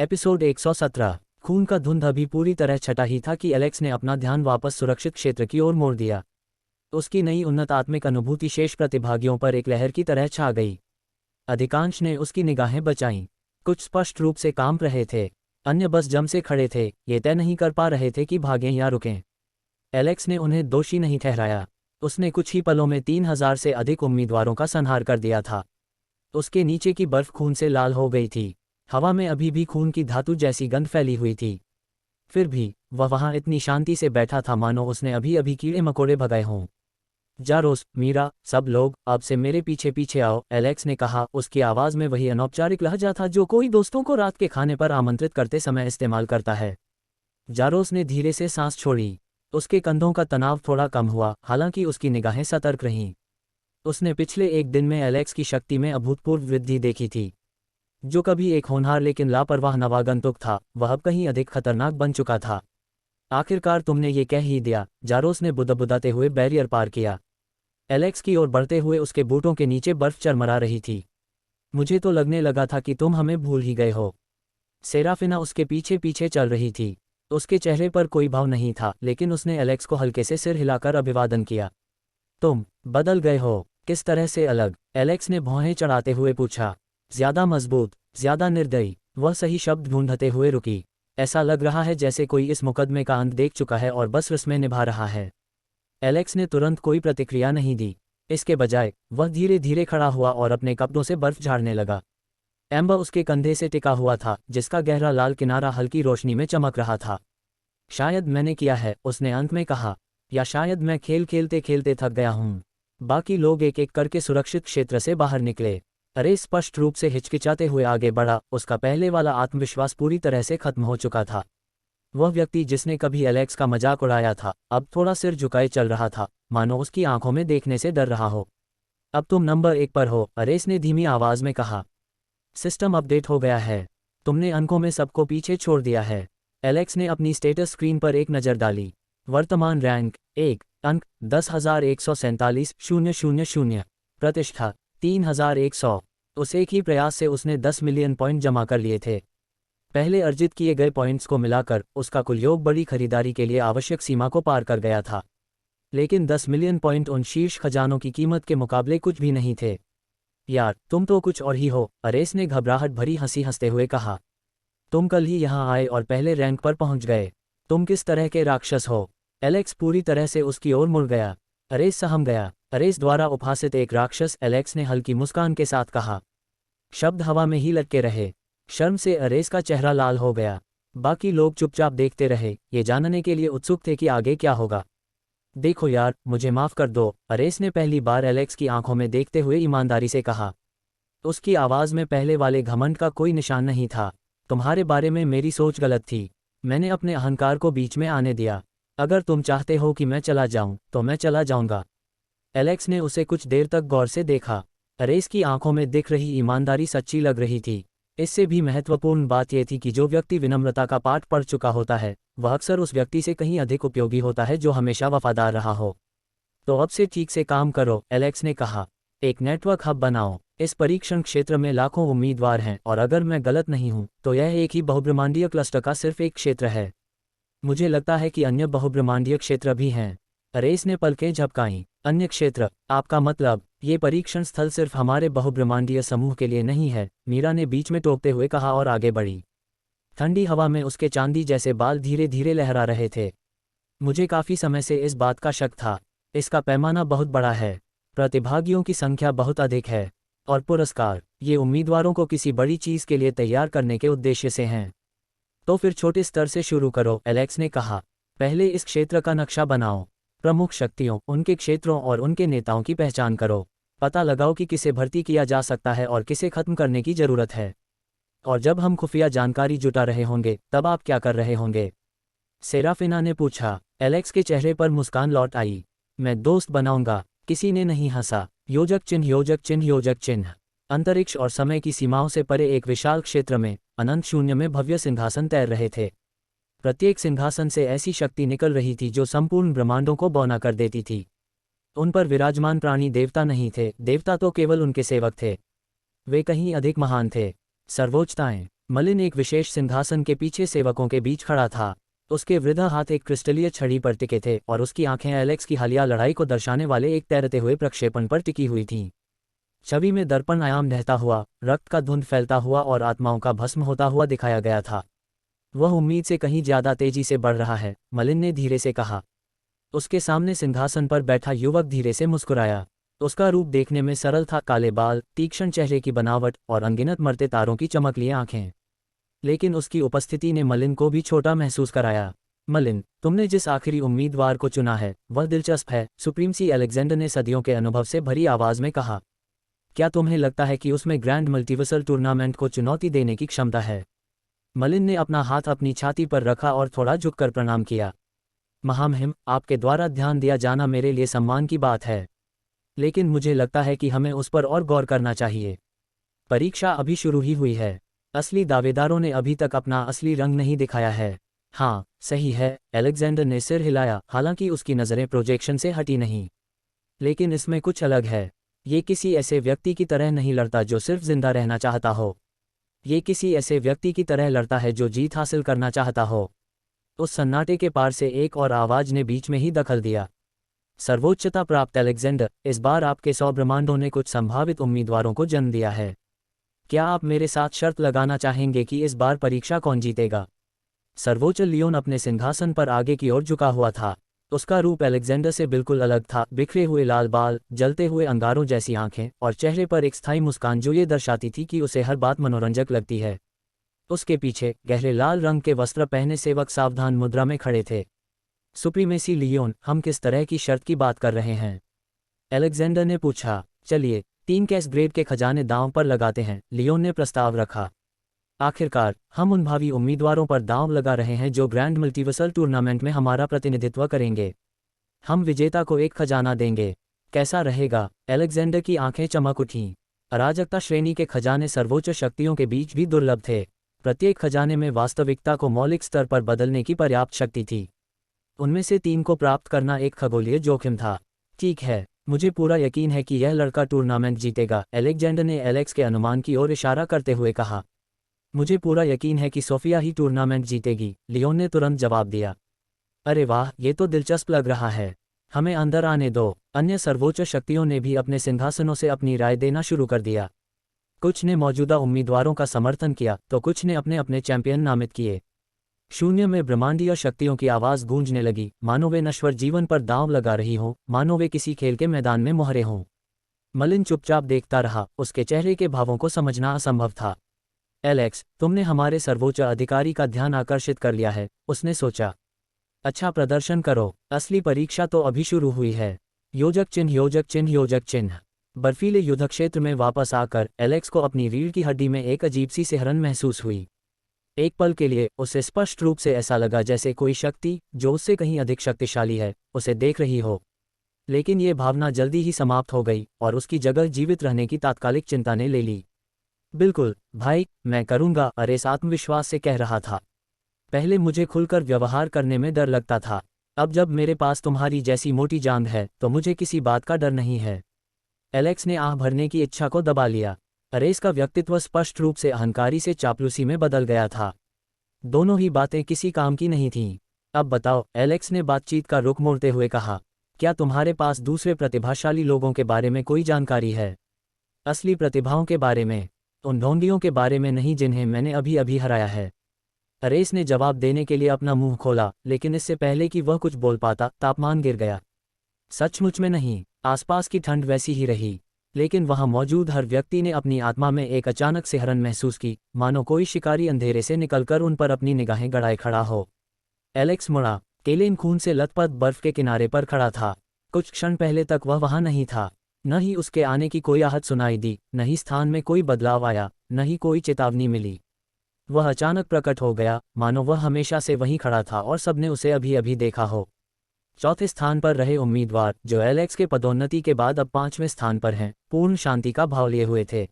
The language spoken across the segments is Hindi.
एपिसोड 117। खून का धुंध अभी पूरी तरह छटा ही था कि एलेक्स ने अपना ध्यान वापस सुरक्षित क्षेत्र की ओर मोड़ दिया। उसकी नई उन्नत आत्मिक अनुभूति शेष प्रतिभागियों पर एक लहर की तरह छा गई। अधिकांश ने उसकी निगाहें बचाईं। कुछ स्पष्ट रूप से कांप रहे थे, अन्य बस जम से खड़े थे, ये तय नहीं कर पा रहे थे कि भागें या रुकें। एलेक्स ने उन्हें दोषी नहीं ठहराया। उसने कुछ ही पलों में 3000 से अधिक उम्मीदवारों का संहार कर दिया था। उसके नीचे की बर्फ खून से लाल हो गई थी। हवा में अभी भी खून की धातु जैसी गंध फैली हुई थी। फिर भी वह वहां इतनी शांति से बैठा था मानो उसने अभी अभी कीड़े मकोड़े भगाए हों। जारोस, मीरा, सब लोग अब से मेरे पीछे पीछे आओ, एलेक्स ने कहा। उसकी आवाज़ में वही अनौपचारिक लहजा था जो कोई दोस्तों को रात के खाने पर आमंत्रित करते समय इस्तेमाल करता है। जारोस ने धीरे से सांस छोड़ी। उसके कंधों का तनाव थोड़ा कम हुआ, हालांकि उसकी निगाहें सतर्क रहीं। उसने पिछले एक दिन में एलेक्स की शक्ति में अभूतपूर्व वृद्धि देखी थी। जो कभी एक होनहार लेकिन लापरवाह नवागंतुक था, वह अब कहीं अधिक खतरनाक बन चुका था। आखिरकार तुमने ये कह ही दिया, जारोस ने बुदबुदाते हुए बैरियर पार किया। एलेक्स की ओर बढ़ते हुए उसके बूटों के नीचे बर्फ चरमरा रही थी। मुझे तो लगने लगा था कि तुम हमें भूल ही गए हो। सेराफिना उसके पीछे पीछे चल रही थी। उसके चेहरे पर कोई भाव नहीं था, लेकिन उसने एलेक्स को हल्के से सिर हिलाकर अभिवादन किया। तुम बदल गए हो। किस तरह से अलग? एलेक्स ने भौहें चढ़ाते हुए पूछा। ज्यादा मजबूत, ज्यादा निर्दयी। वह सही शब्द ढूंढते हुए रुकी। ऐसा लग रहा है जैसे कोई इस मुकदमे का अंत देख चुका है और बस रस्में निभा रहा है। एलेक्स ने तुरंत कोई प्रतिक्रिया नहीं दी। इसके बजाय वह धीरे धीरे खड़ा हुआ और अपने कपड़ों से बर्फ झाड़ने लगा। एम्बर उसके कंधे से टिका हुआ था, जिसका गहरा लाल किनारा हल्की रोशनी में चमक रहा था। शायद मैंने किया है, उसने अंत में कहा, या शायद मैं खेल खेलते खेलते थक गया हूँ। बाकी लोग एक एक करके सुरक्षित क्षेत्र से बाहर निकले। अरे स्पष्ट रूप से हिचकिचाते हुए आगे बढ़ा। उसका पहले वाला आत्मविश्वास पूरी तरह से खत्म हो चुका था। वह व्यक्ति जिसने कभी एलेक्स का मजाक उड़ाया था, अब थोड़ा सिर झुकाए चल रहा था, मानो उसकी आंखों में देखने से डर रहा हो। अब तुम नंबर 1 पर हो, अरेस ने धीमी आवाज में कहा। सिस्टम अपडेट हो गया है। तुमने अंकों में सबको पीछे छोड़ दिया है। एलेक्स ने अपनी स्टेटस स्क्रीन पर एक नज़र डाली। वर्तमान रैंक 1 अंक 10,147,000। प्रतिष्ठा 3,100। उस एक ही प्रयास से उसने 10 मिलियन पॉइंट जमा कर लिए थे। पहले अर्जित किए गए पॉइंट्स को मिलाकर उसका कुल योग बड़ी खरीदारी के लिए आवश्यक सीमा को पार कर गया था। लेकिन 10 मिलियन पॉइंट उन शीर्ष खजानों की कीमत के मुकाबले कुछ भी नहीं थे। यार, तुम तो कुछ और ही हो, अरेस ने घबराहट भरी हंसी हंसते हुए कहा। तुम कल ही यहाँ आए और पहले रैंक पर पहुंच गए। तुम किस तरह के राक्षस हो? एलेक्स पूरी तरह से उसकी ओर मुड़ गया। अरेस सहम गया। अरेस द्वारा उपहासित एक राक्षस, एलेक्स ने हल्की मुस्कान के साथ कहा। शब्द हवा में ही लटके रहे। शर्म से अरेस का चेहरा लाल हो गया। बाकी लोग चुपचाप देखते रहे, ये जानने के लिए उत्सुक थे कि आगे क्या होगा। देखो यार, मुझे माफ कर दो, अरेस ने पहली बार एलेक्स की आंखों में देखते हुए ईमानदारी से कहा। उसकी आवाज़ में पहले वाले घमंड का कोई निशान नहीं था। तुम्हारे बारे में मेरी सोच गलत थी। मैंने अपने अहंकार को बीच में आने दिया। अगर तुम चाहते हो कि मैं चला जाऊं, तो मैं चला जाऊंगा। एलेक्स ने उसे कुछ देर तक गौर से देखा। अरेस की आंखों में दिख रही ईमानदारी सच्ची लग रही थी। इससे भी महत्वपूर्ण बात यह थी कि जो व्यक्ति विनम्रता का पाठ पढ़ चुका होता है, वह अक्सर उस व्यक्ति से कहीं अधिक उपयोगी होता है जो हमेशा वफादार रहा हो। तो अब से ठीक से काम करो, एलेक्स ने कहा। एक नेटवर्क हब बनाओ। इस परीक्षण क्षेत्र में लाखों उम्मीदवार हैं, और अगर मैं गलत नहीं हूं, तो यह एक ही बहुब्रह्मांडीय क्लस्टर का सिर्फ एक क्षेत्र है। मुझे लगता है कि अन्य बहुब्रह्मांडीय क्षेत्र भी हैं। अरेस ने पलकें झपकाईं। अन्य क्षेत्र? आपका मतलब? ये परीक्षण स्थल सिर्फ हमारे बहुब्रह्मांडीय समूह के लिए नहीं है, मीरा ने बीच में टोकते हुए कहा और आगे बढ़ी। ठंडी हवा में उसके चांदी जैसे बाल धीरे धीरे लहरा रहे थे। मुझे काफ़ी समय से इस बात का शक था। इसका पैमाना बहुत बड़ा है, प्रतिभागियों की संख्या बहुत अधिक है, और पुरस्कार, ये उम्मीदवारों को किसी बड़ी चीज़ के लिए तैयार करने के उद्देश्य से हैं। तो फिर छोटे स्तर से शुरू करो, एलेक्स ने कहा। पहले इस क्षेत्र का नक्शा बनाओ। प्रमुख शक्तियों, उनके क्षेत्रों और उनके नेताओं की पहचान करो। पता लगाओ कि किसे भर्ती किया जा सकता है और किसे खत्म करने की जरूरत है। और जब हम खुफिया जानकारी जुटा रहे होंगे, तब आप क्या कर रहे होंगे? सेराफिना ने पूछा। एलेक्स के चेहरे पर मुस्कान लौट आई। मैं दोस्त बनाऊंगा। किसी ने नहीं हंसा। योजक चिन्ह, योजक चिन्ह, योजक चिन्ह। अंतरिक्ष और समय की सीमाओं से परे एक विशाल क्षेत्र में, अनंत शून्य में भव्य सिंहासन तैर रहे थे। प्रत्येक सिंहासन से ऐसी शक्ति निकल रही थी जो संपूर्ण ब्रह्मांडों को बौना कर देती थी। उन पर विराजमान प्राणी देवता नहीं थे, देवता तो केवल उनके सेवक थे। वे कहीं अधिक महान थे। सर्वोच्चताएं, मलिन एक विशेष सिंहासन के पीछे सेवकों के बीच खड़ा था। उसके वृद्ध हाथ एक क्रिस्टलीय छड़ी पर टिके थे और उसकी आंखें एलेक्स की हालिया लड़ाई को दर्शाने वाले एक तैरते हुए प्रक्षेपण पर टिकी हुई थीं। छवि में दर्पण आयाम ढहता हुआ, रक्त का धुंध फैलता हुआ और आत्माओं का भस्म होता हुआ दिखाया गया था। वह उम्मीद से कहीं ज्यादा तेजी से बढ़ रहा है, मलिन ने धीरे से कहा। उसके सामने सिंहासन पर बैठा युवक धीरे से मुस्कुराया। उसका रूप देखने में सरल था, काले बाल, तीक्ष्ण चेहरे की बनावट और अनगिनत मरते तारों की चमकली आंखें। लेकिन उसकी उपस्थिति ने मलिन को भी छोटा महसूस कराया। मलिन, तुमने जिस आखिरी उम्मीदवार को चुना है वह दिलचस्प है, सुप्रीमसी अलेक्जेंडर ने सदियों के अनुभव से भरी आवाज में कहा। क्या तुम्हें लगता है कि उसमें ग्रैंड मल्टीवर्सल टूर्नामेंट को चुनौती देने की क्षमता है? मलिन ने अपना हाथ अपनी छाती पर रखा और थोड़ा झुककर प्रणाम किया। महामहिम, आपके द्वारा ध्यान दिया जाना मेरे लिए सम्मान की बात है, लेकिन मुझे लगता है कि हमें उस पर और गौर करना चाहिए। परीक्षा अभी शुरू ही हुई है। असली दावेदारों ने अभी तक अपना असली रंग नहीं दिखाया है। हाँ, सही है, अलेक्जेंडर ने सिर हिलाया, हालांकि उसकी नज़रें प्रोजेक्शन से हटी नहीं। लेकिन इसमें कुछ अलग है। ये किसी ऐसे व्यक्ति की तरह नहीं लड़ता जो सिर्फ जिंदा रहना चाहता हो। ये किसी ऐसे व्यक्ति की तरह लड़ता है जो जीत हासिल करना चाहता हो। उस सन्नाटे के पार से एक और आवाज ने बीच में ही दखल दिया। सर्वोच्चता प्राप्त अलेक्जेंडर, इस बार आपके 100 ब्रह्मांडों ने कुछ संभावित उम्मीदवारों को जन्म दिया है। क्या आप मेरे साथ शर्त लगाना चाहेंगे कि इस बार परीक्षा कौन जीतेगा? सर्वोच्च लियोन अपने सिंहासन पर आगे की ओर झुका हुआ था। उसका रूप अलेक्जेंडर से बिल्कुल अलग था, बिखरे हुए लाल बाल, जलते हुए अंगारों जैसी आंखें और चेहरे पर एक स्थायी मुस्कान जो ये दर्शाती थी कि उसे हर बात मनोरंजक लगती है। उसके पीछे गहरे लाल रंग के वस्त्र पहने सेवक सावधान मुद्रा में खड़े थे। सुप्रीमेसी लियोन, हम किस तरह की शर्त की बात कर रहे हैं? अलेक्जेंडर ने पूछा। चलिए 3 कैश ग्रेड के खजाने दांव पर लगाते हैं, लियोन ने प्रस्ताव रखा। आखिरकार हम उन भावी उम्मीदवारों पर दांव लगा रहे हैं जो ग्रैंड मल्टीवर्सल टूर्नामेंट में हमारा प्रतिनिधित्व करेंगे। हम विजेता को एक खजाना देंगे। कैसा रहेगा? अलेक्जेंडर की आंखें चमक उठीं। अराजकता श्रेणी के खजाने सर्वोच्च शक्तियों के बीच भी दुर्लभ थे। प्रत्येक खजाने में वास्तविकता को मौलिक स्तर पर बदलने की पर्याप्त शक्ति थी। उनमें से 3 को प्राप्त करना एक खगोलीय जोखिम था। ठीक है, मुझे पूरा यकीन है कि यह लड़का टूर्नामेंट जीतेगा, अलेक्जेंडर ने एलेक्स के अनुमान की ओर इशारा करते हुए कहा। मुझे पूरा यकीन है कि सोफिया ही टूर्नामेंट जीतेगी, लियोन ने तुरंत जवाब दिया। अरे वाह, ये तो दिलचस्प लग रहा है। हमें अंदर आने दो। अन्य सर्वोच्च शक्तियों ने भी अपने सिंहासनों से अपनी राय देना शुरू कर दिया। कुछ ने मौजूदा उम्मीदवारों का समर्थन किया तो कुछ ने अपने अपने चैंपियन नामित किए। शून्य में ब्रह्मांडीय शक्तियों की आवाज़ गूंजने लगी, मानो वे नश्वर जीवन पर दांव लगा रही हों, मानो वे किसी खेल के मैदान में मोहरे हों। मलिन चुपचाप देखता रहा, उसके चेहरे के भावों को समझना असंभव था। एलेक्स, तुमने हमारे सर्वोच्च अधिकारी का ध्यान आकर्षित कर लिया है, उसने सोचा। अच्छा प्रदर्शन करो, असली परीक्षा तो अभी शुरू हुई है। योजक चिन्ह, योजक चिन्ह, योजक चिन्ह। बर्फीले युद्धक्षेत्र में वापस आकर एलेक्स को अपनी रीढ़ की हड्डी में एक अजीब सी सिहरन महसूस हुई। एक पल के लिए उसे स्पष्ट रूप से ऐसा लगा जैसे कोई शक्ति, जो उससे कहीं अधिक शक्तिशाली है, उसे देख रही हो। लेकिन ये भावना जल्दी ही समाप्त हो गई और उसकी जगह जीवित रहने की तात्कालिक चिंता ने ले ली। बिल्कुल भाई, मैं करूंगा, अरेस आत्मविश्वास से कह रहा था। पहले मुझे खुलकर व्यवहार करने में डर लगता था। अब जब मेरे पास तुम्हारी जैसी मोटी जांघ है तो मुझे किसी बात का डर नहीं है। एलेक्स ने आह भरने की इच्छा को दबा लिया। अरेस का व्यक्तित्व स्पष्ट रूप से अहंकारी से चापलूसी में बदल गया था। दोनों ही बातें किसी काम की नहीं थीं। अब बताओ, एलेक्स ने बातचीत का रुख मोड़ते हुए कहा, क्या तुम्हारे पास दूसरे प्रतिभाशाली लोगों के बारे में कोई जानकारी है? असली प्रतिभाओं के बारे में, उन ढोंगियों के बारे में नहीं जिन्हें मैंने अभी अभी हराया है। अरेस ने जवाब देने के लिए अपना मुंह खोला, लेकिन इससे पहले कि वह कुछ बोल पाता, तापमान गिर गया। सचमुच में नहीं। आसपास की ठंड वैसी ही रही, लेकिन वहां मौजूद हर व्यक्ति ने अपनी आत्मा में एक अचानक सिहरन महसूस की, मानो कोई शिकारी अंधेरे से निकलकर उन पर अपनी निगाहें गड़ाए खड़ा हो। एलेक्स मुड़ा। केलेन खून से लथपथ बर्फ के किनारे पर खड़ा था। कुछ क्षण पहले तक वह वहां नहीं था। न ही उसके आने की कोई आहट सुनाई दी, न ही स्थान में कोई बदलाव आया, न ही कोई चेतावनी मिली। वह अचानक प्रकट हो गया, मानो वह हमेशा से वहीं खड़ा था और सबने उसे अभी अभी देखा हो। चौथे स्थान पर रहे उम्मीदवार, जो एलेक्स के पदोन्नति के बाद अब 5वें स्थान पर हैं, पूर्ण शांति का भाव लिए हुए थे।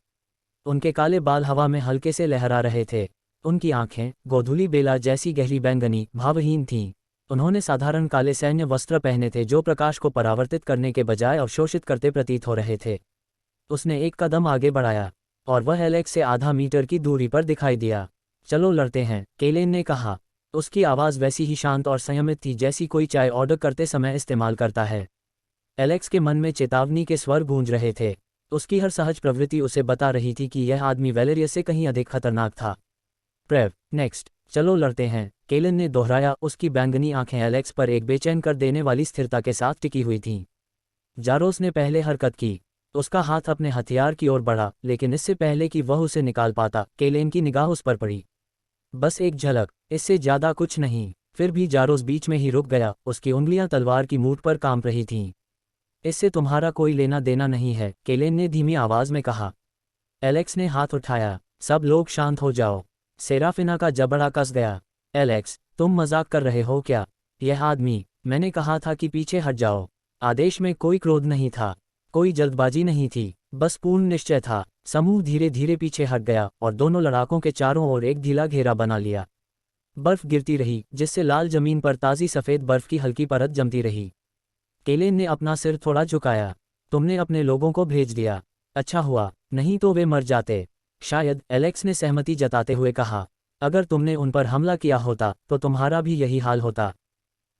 उनके काले बाल हवा में हल्के से लहरा रहे थे। उनकी आंखें गोधूली बेला जैसी गहरी बैंगनी, भावहीन थीं। उन्होंने साधारण काले सैन्य वस्त्र पहने थे जो प्रकाश को परावर्तित करने के बजाय अवशोषित करते प्रतीत हो रहे थे। उसने एक कदम आगे बढ़ाया और वह एलेक्स से आधा मीटर की दूरी पर दिखाई दिया। चलो लड़ते हैं, केलेन ने कहा। उसकी आवाज़ वैसी ही शांत और संयमित थी जैसी कोई चाय ऑर्डर करते समय इस्तेमाल करता है। एलेक्स के मन में चेतावनी के स्वर गूंज रहे थे। उसकी हर सहज प्रवृत्ति उसे बता रही थी कि यह आदमी वैलेरियस से कहीं अधिक खतरनाक था। प्रेव, नेक्स्ट, चलो लड़ते हैं, केलन ने दोहराया। उसकी बैंगनी आंखें एलेक्स पर एक बेचैन कर देने वाली स्थिरता के साथ टिकी हुई थीं। जारोस ने पहले हरकत की। उसका हाथ अपने हथियार की ओर बढ़ा, लेकिन इससे पहले कि वह उसे निकाल पाता, केलेन की निगाह उस पर पड़ी। बस एक झलक, इससे ज्यादा कुछ नहीं। फिर भी जारोस बीच में ही रुक गया। उसकी उंगलियां तलवार की मूठ पर कांप रही थीं। इससे तुम्हारा कोई लेना देना नहीं है, केलेन ने धीमी आवाज में कहा। एलेक्स ने हाथ उठाया। सब लोग शांत हो जाओ। सेराफिना का जबड़ा कस गया। एलेक्स, तुम मजाक कर रहे हो क्या? यह आदमी, मैंने कहा था कि पीछे हट जाओ। आदेश में कोई क्रोध नहीं था, कोई जल्दबाजी नहीं थी, बस पूर्ण निश्चय था। समूह धीरे धीरे पीछे हट गया और दोनों लड़ाकों के चारों ओर एक ढीला घेरा बना लिया। बर्फ गिरती रही, जिससे लाल जमीन पर ताज़ी सफ़ेद बर्फ की हल्की परत जमती रही। केलेन ने अपना सिर थोड़ा झुकाया। तुमने अपने लोगों को भेज दिया। अच्छा हुआ, नहीं तो वे मर जाते। शायद, एलेक्स ने सहमति जताते हुए कहा। अगर तुमने उन पर हमला किया होता तो तुम्हारा भी यही हाल होता।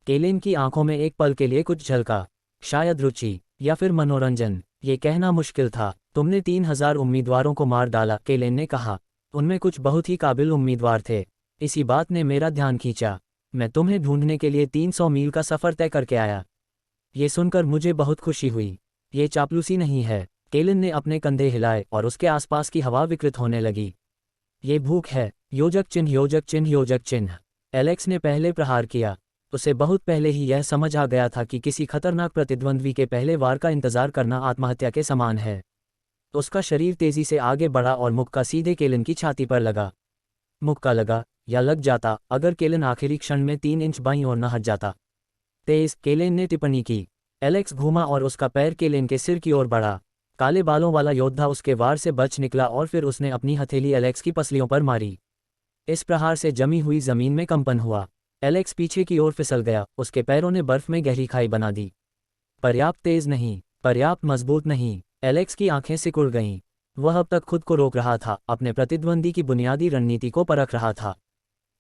केलेन की आंखों में एक पल के लिए कुछ झलका। शायद रुचि, या फिर मनोरंजन, ये कहना मुश्किल था। तुमने 3000 उम्मीदवारों को मार डाला, केलेन ने कहा। उनमें कुछ बहुत ही काबिल उम्मीदवार थे। इसी बात ने मेरा ध्यान खींचा। मैं तुम्हें ढूंढने के लिए 300 मील का सफ़र तय करके आया। ये सुनकर मुझे बहुत खुशी हुई। ये चापलूसी नहीं है। केलेन ने अपने कंधे हिलाए और उसके आसपास की हवा विकृत होने लगी। ये भूख है। योजक चिन्ह, योजक चिन्ह, योजक चिन्ह। एलेक्स ने पहले प्रहार किया। उसे बहुत पहले ही यह समझ आ गया था कि किसी खतरनाक प्रतिद्वंद्वी के पहले वार का इंतजार करना आत्महत्या के समान है। उसका शरीर तेजी से आगे बढ़ा और मुक्का सीधे केलन की छाती पर लगा। मुक्का लगा, या लग जाता अगर केलन आखिरी क्षण में 3 इंच बाईं ओर न हट जाता। तेज, केलेन ने टिप्पणी की। एलेक्स घूमा और उसका पैर केलेन के सिर की ओर बढ़ा। काले बालों वाला योद्धा उसके वार से बच निकला और फिर उसने अपनी हथेली एलेक्स की पसलियों पर मारी। इस प्रहार से जमी हुई जमीन में कंपन हुआ। एलेक्स पीछे की ओर फिसल गया। उसके पैरों ने बर्फ में गहरी खाई बना दी। पर्याप्त तेज नहीं, पर्याप्त मजबूत नहीं। एलेक्स की आंखें सिकुड़ गईं। वह अब तक खुद को रोक रहा था, अपने प्रतिद्वंदी की बुनियादी रणनीति को परख रहा था।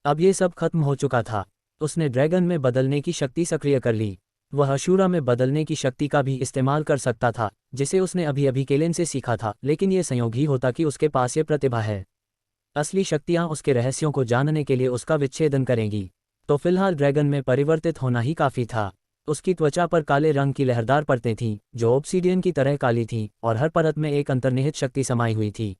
अब ये सब खत्म हो चुका था। उसने ड्रैगन में बदलने की शक्ति सक्रिय कर ली। वह अशूरा में बदलने की शक्ति का भी इस्तेमाल कर सकता था, जिसे उसने अभी अभी केलेन से सीखा था, लेकिन ये संयोग ही होता कि उसके पास ये प्रतिभा है। असली शक्तियाँ उसके रहस्यों को जानने के लिए उसका विच्छेदन करेंगी। तो फिलहाल ड्रैगन में परिवर्तित होना ही काफ़ी था। उसकी त्वचा पर काले रंग की लहरदार परतें थीं, जो ऑब्सीडियन की तरह काली थीं, और हर परत में एक अंतर्निहित शक्ति समाई हुई थी।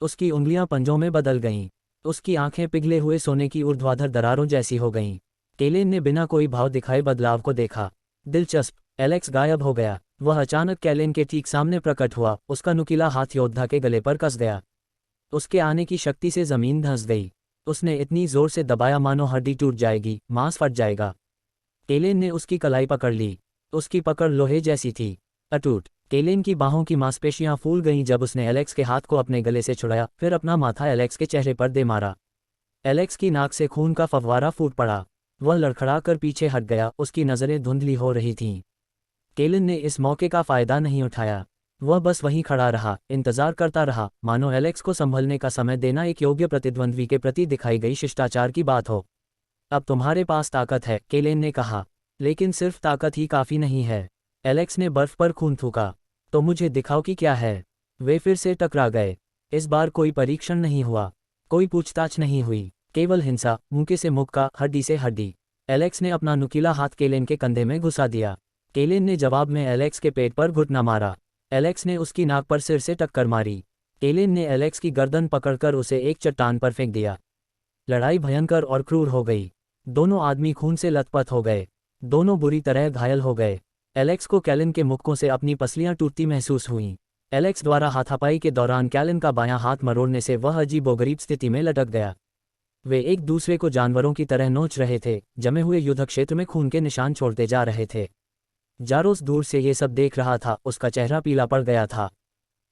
उसकी उंगलियां पंजों में बदल गईं। उसकी आंखें पिघले हुए सोने की ऊर्ध्वाधर दरारों जैसी हो गईं। केलेन ने बिना कोई भाव दिखाए बदलाव को देखा। दिलचस्प। एलेक्स गायब हो गया। वह अचानक केलेन के ठीक सामने प्रकट हुआ। उसका नुकीला हाथ योद्धा के गले पर कस गया। उसके आने की शक्ति से जमीन धंस गई। उसने इतनी जोर से दबाया मानो हड्डी टूट जाएगी, मांस फट जाएगा। केलेन ने उसकी कलाई पकड़ ली। उसकी पकड़ लोहे जैसी थी, अटूट। केलेन की बाहों की मांसपेशियां फूल गईं जब उसने एलेक्स के हाथ को अपने गले से छुड़ाया, फिर अपना माथा एलेक्स के चेहरे पर दे मारा। एलेक्स की नाक से खून का फव्वारा फूट पड़ा। वह लड़खड़ा कर पीछे हट गया। उसकी नज़रें धुंधली हो रही थीं। केलेन ने इस मौके का फ़ायदा नहीं उठाया। वह बस वहीं खड़ा रहा, इंतजार करता रहा, मानो एलेक्स को संभलने का समय देना एक योग्य प्रतिद्वंद्वी के प्रति दिखाई गई शिष्टाचार की बात हो। अब तुम्हारे पास ताकत है, केलेन ने कहा, लेकिन सिर्फ ताकत ही काफ़ी नहीं है। एलेक्स ने बर्फ पर खून थूका। तो मुझे दिखाओ कि क्या है। वे फिर से टकरा गए। इस बार कोई परीक्षण नहीं हुआ, कोई पूछताछ नहीं हुई, केवल हिंसा, मुक्के से मुक्का, हड्डी से हड्डी। एलेक्स ने अपना नुकीला हाथ केलेन के कंधे में घुसा दिया। केलेन ने जवाब में एलेक्स के पेट पर घुटना मारा। एलेक्स ने उसकी नाक पर सिर से टक्कर मारी। केलेन ने एलेक्स की गर्दन पकड़कर उसे एक चट्टान पर फेंक दिया। लड़ाई भयंकर और क्रूर हो गई। दोनों आदमी खून से लथपथ हो गए। दोनों बुरी तरह घायल हो गए। एलेक्स को केलेन के मुक्कों से अपनी पसलियां टूटती महसूस हुईं। एलेक्स द्वारा हाथापाई के दौरान केलेन का बायां हाथ मरोड़ने से वह अजीबोगरीब स्थिति में लटक गया। वे एक दूसरे को जानवरों की तरह नोच रहे थे, जमे हुए युद्ध क्षेत्र में खून के निशान छोड़ते जा रहे थे। जारोस दूर से ये सब देख रहा था। उसका चेहरा पीला पड़ गया था।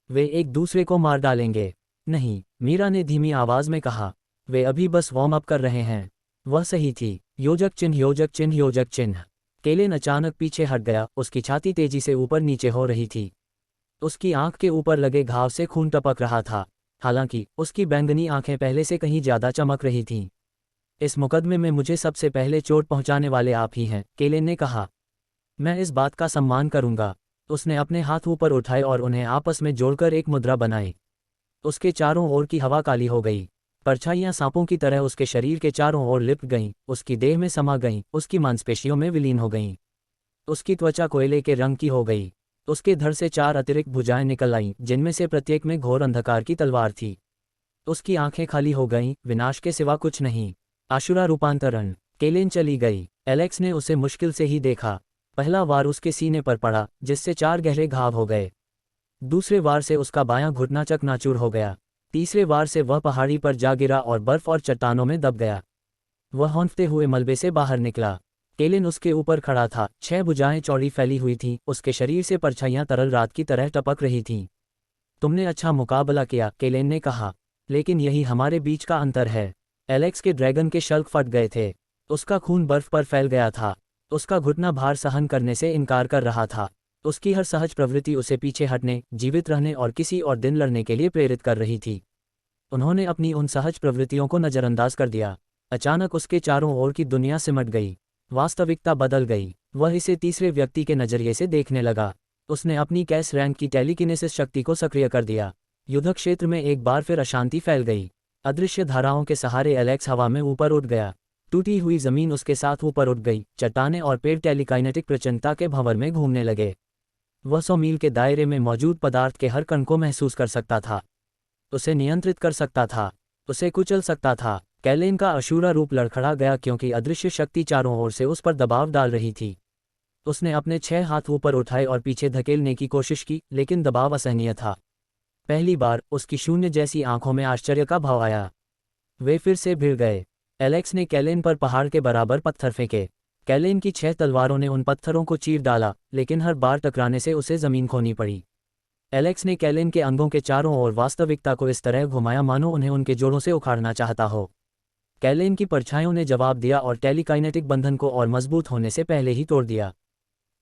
वे एक दूसरे को मार डालेंगे। नहीं, मीरा ने धीमी आवाज में कहा। वे अभी बस वार्म अप कर रहे हैं। वह सही थी। योजक चिन्ह, योजक चिन्ह, योजक चिन्ह। केलेन अचानक पीछे हट गया। उसकी छाती तेजी से ऊपर नीचे हो रही थी। उसकी आंख के ऊपर लगे घाव से खून टपक रहा था। हालांकि उसकी बैंगनी आंखें पहले से कहीं ज्यादा चमक रही थीं। इस मुकदमे में मुझे सबसे पहले चोट पहुंचाने वाले आप ही हैं, केलेन ने कहा। मैं इस बात का सम्मान करूंगा। उसने अपने हाथ ऊपर उठाए और उन्हें आपस में जोड़कर एक मुद्रा बनाई। उसके चारों ओर की हवा काली हो गई। परछाइयां सांपों की तरह उसके शरीर के चारों ओर लिपट गईं, उसकी देह में समा गईं, उसकी मांसपेशियों में विलीन हो गईं। उसकी त्वचा कोयले के रंग की हो गई। उसके धड़ से 4 अतिरिक्त भुजाएं निकल आईं, जिनमें से प्रत्येक में घोर अंधकार की तलवार थी। उसकी आंखें खाली हो गईं, विनाश के सिवा कुछ नहीं। आशुरा रूपांतरण। केलेन चली गई। एलेक्स ने उसे मुश्किल से ही देखा। पहला वार उसके सीने पर पड़ा, जिससे 4 गहरे घाव हो गए। दूसरे वार से उसका बायां घुटना चकनाचूर हो गया। तीसरे वार से वह पहाड़ी पर जा गिरा और बर्फ और चट्टानों में दब गया। वह हौंफते हुए मलबे से बाहर निकला। केलेन उसके ऊपर खड़ा था, 6 भुजाएं चौड़ी फैली हुई थीं, उसके शरीर से परछाइयां तरल रात की तरह टपक रही थीं। तुमने अच्छा मुकाबला किया, केलेन ने कहा, लेकिन यही हमारे बीच का अंतर है। एलेक्स के ड्रैगन के शल्क फट गए थे। उसका खून बर्फ पर फैल गया था। उसका घुटना भार सहन करने से इनकार कर रहा था। उसकी हर सहज प्रवृत्ति उसे पीछे हटने, जीवित रहने और किसी और दिन लड़ने के लिए प्रेरित कर रही थी। उन्होंने अपनी उन सहज प्रवृत्तियों को नज़रअंदाज कर दिया। अचानक उसके चारों ओर की दुनिया सिमट गई। वास्तविकता बदल गई। वह इसे तीसरे व्यक्ति के नजरिए से देखने लगा। उसने अपनी कैस रैंक की टेलीकिनेसिस शक्ति को सक्रिय कर दिया। युद्ध क्षेत्र में एक बार फिर अशांति फैल गई। अदृश्य धाराओं के सहारे एलेक्स हवा में ऊपर उठ गया। टूटी हुई जमीन उसके साथ ऊपर उठ गई। चट्टानें और पेड़ टेलीकाइनेटिक प्रचंडता के भंवर में घूमने लगे। वह 100 मील के दायरे में मौजूद पदार्थ के हर कण को महसूस कर सकता था। उसे नियंत्रित कर सकता था। उसे कुचल सकता था। केलेन का अशूरा रूप लड़खड़ा गया क्योंकि अदृश्य शक्ति चारों ओर से उस पर दबाव डाल रही थी। उसने अपने 6 हाथ ऊपर उठाए और पीछे धकेलने की कोशिश की, लेकिन दबाव असहनीय था। पहली बार उसकी शून्य जैसी आंखों में आश्चर्य का भाव आया। वे फिर से भिड़ गए। एलेक्स ने केलेन पर पहाड़ के बराबर पत्थर फेंके। केलेन की 6 तलवारों ने उन पत्थरों को चीर डाला, लेकिन हर बार टकराने से उसे जमीन खोनी पड़ी। एलेक्स ने केलेन के अंगों के चारों ओर वास्तविकता को इस तरह घुमाया मानो उन्हें उनके जोड़ों से उखाड़ना चाहता हो। केलेन की परछाइयों ने जवाब दिया और टेलीकाइनेटिक बंधन को और मजबूत होने से पहले ही तोड़ दिया।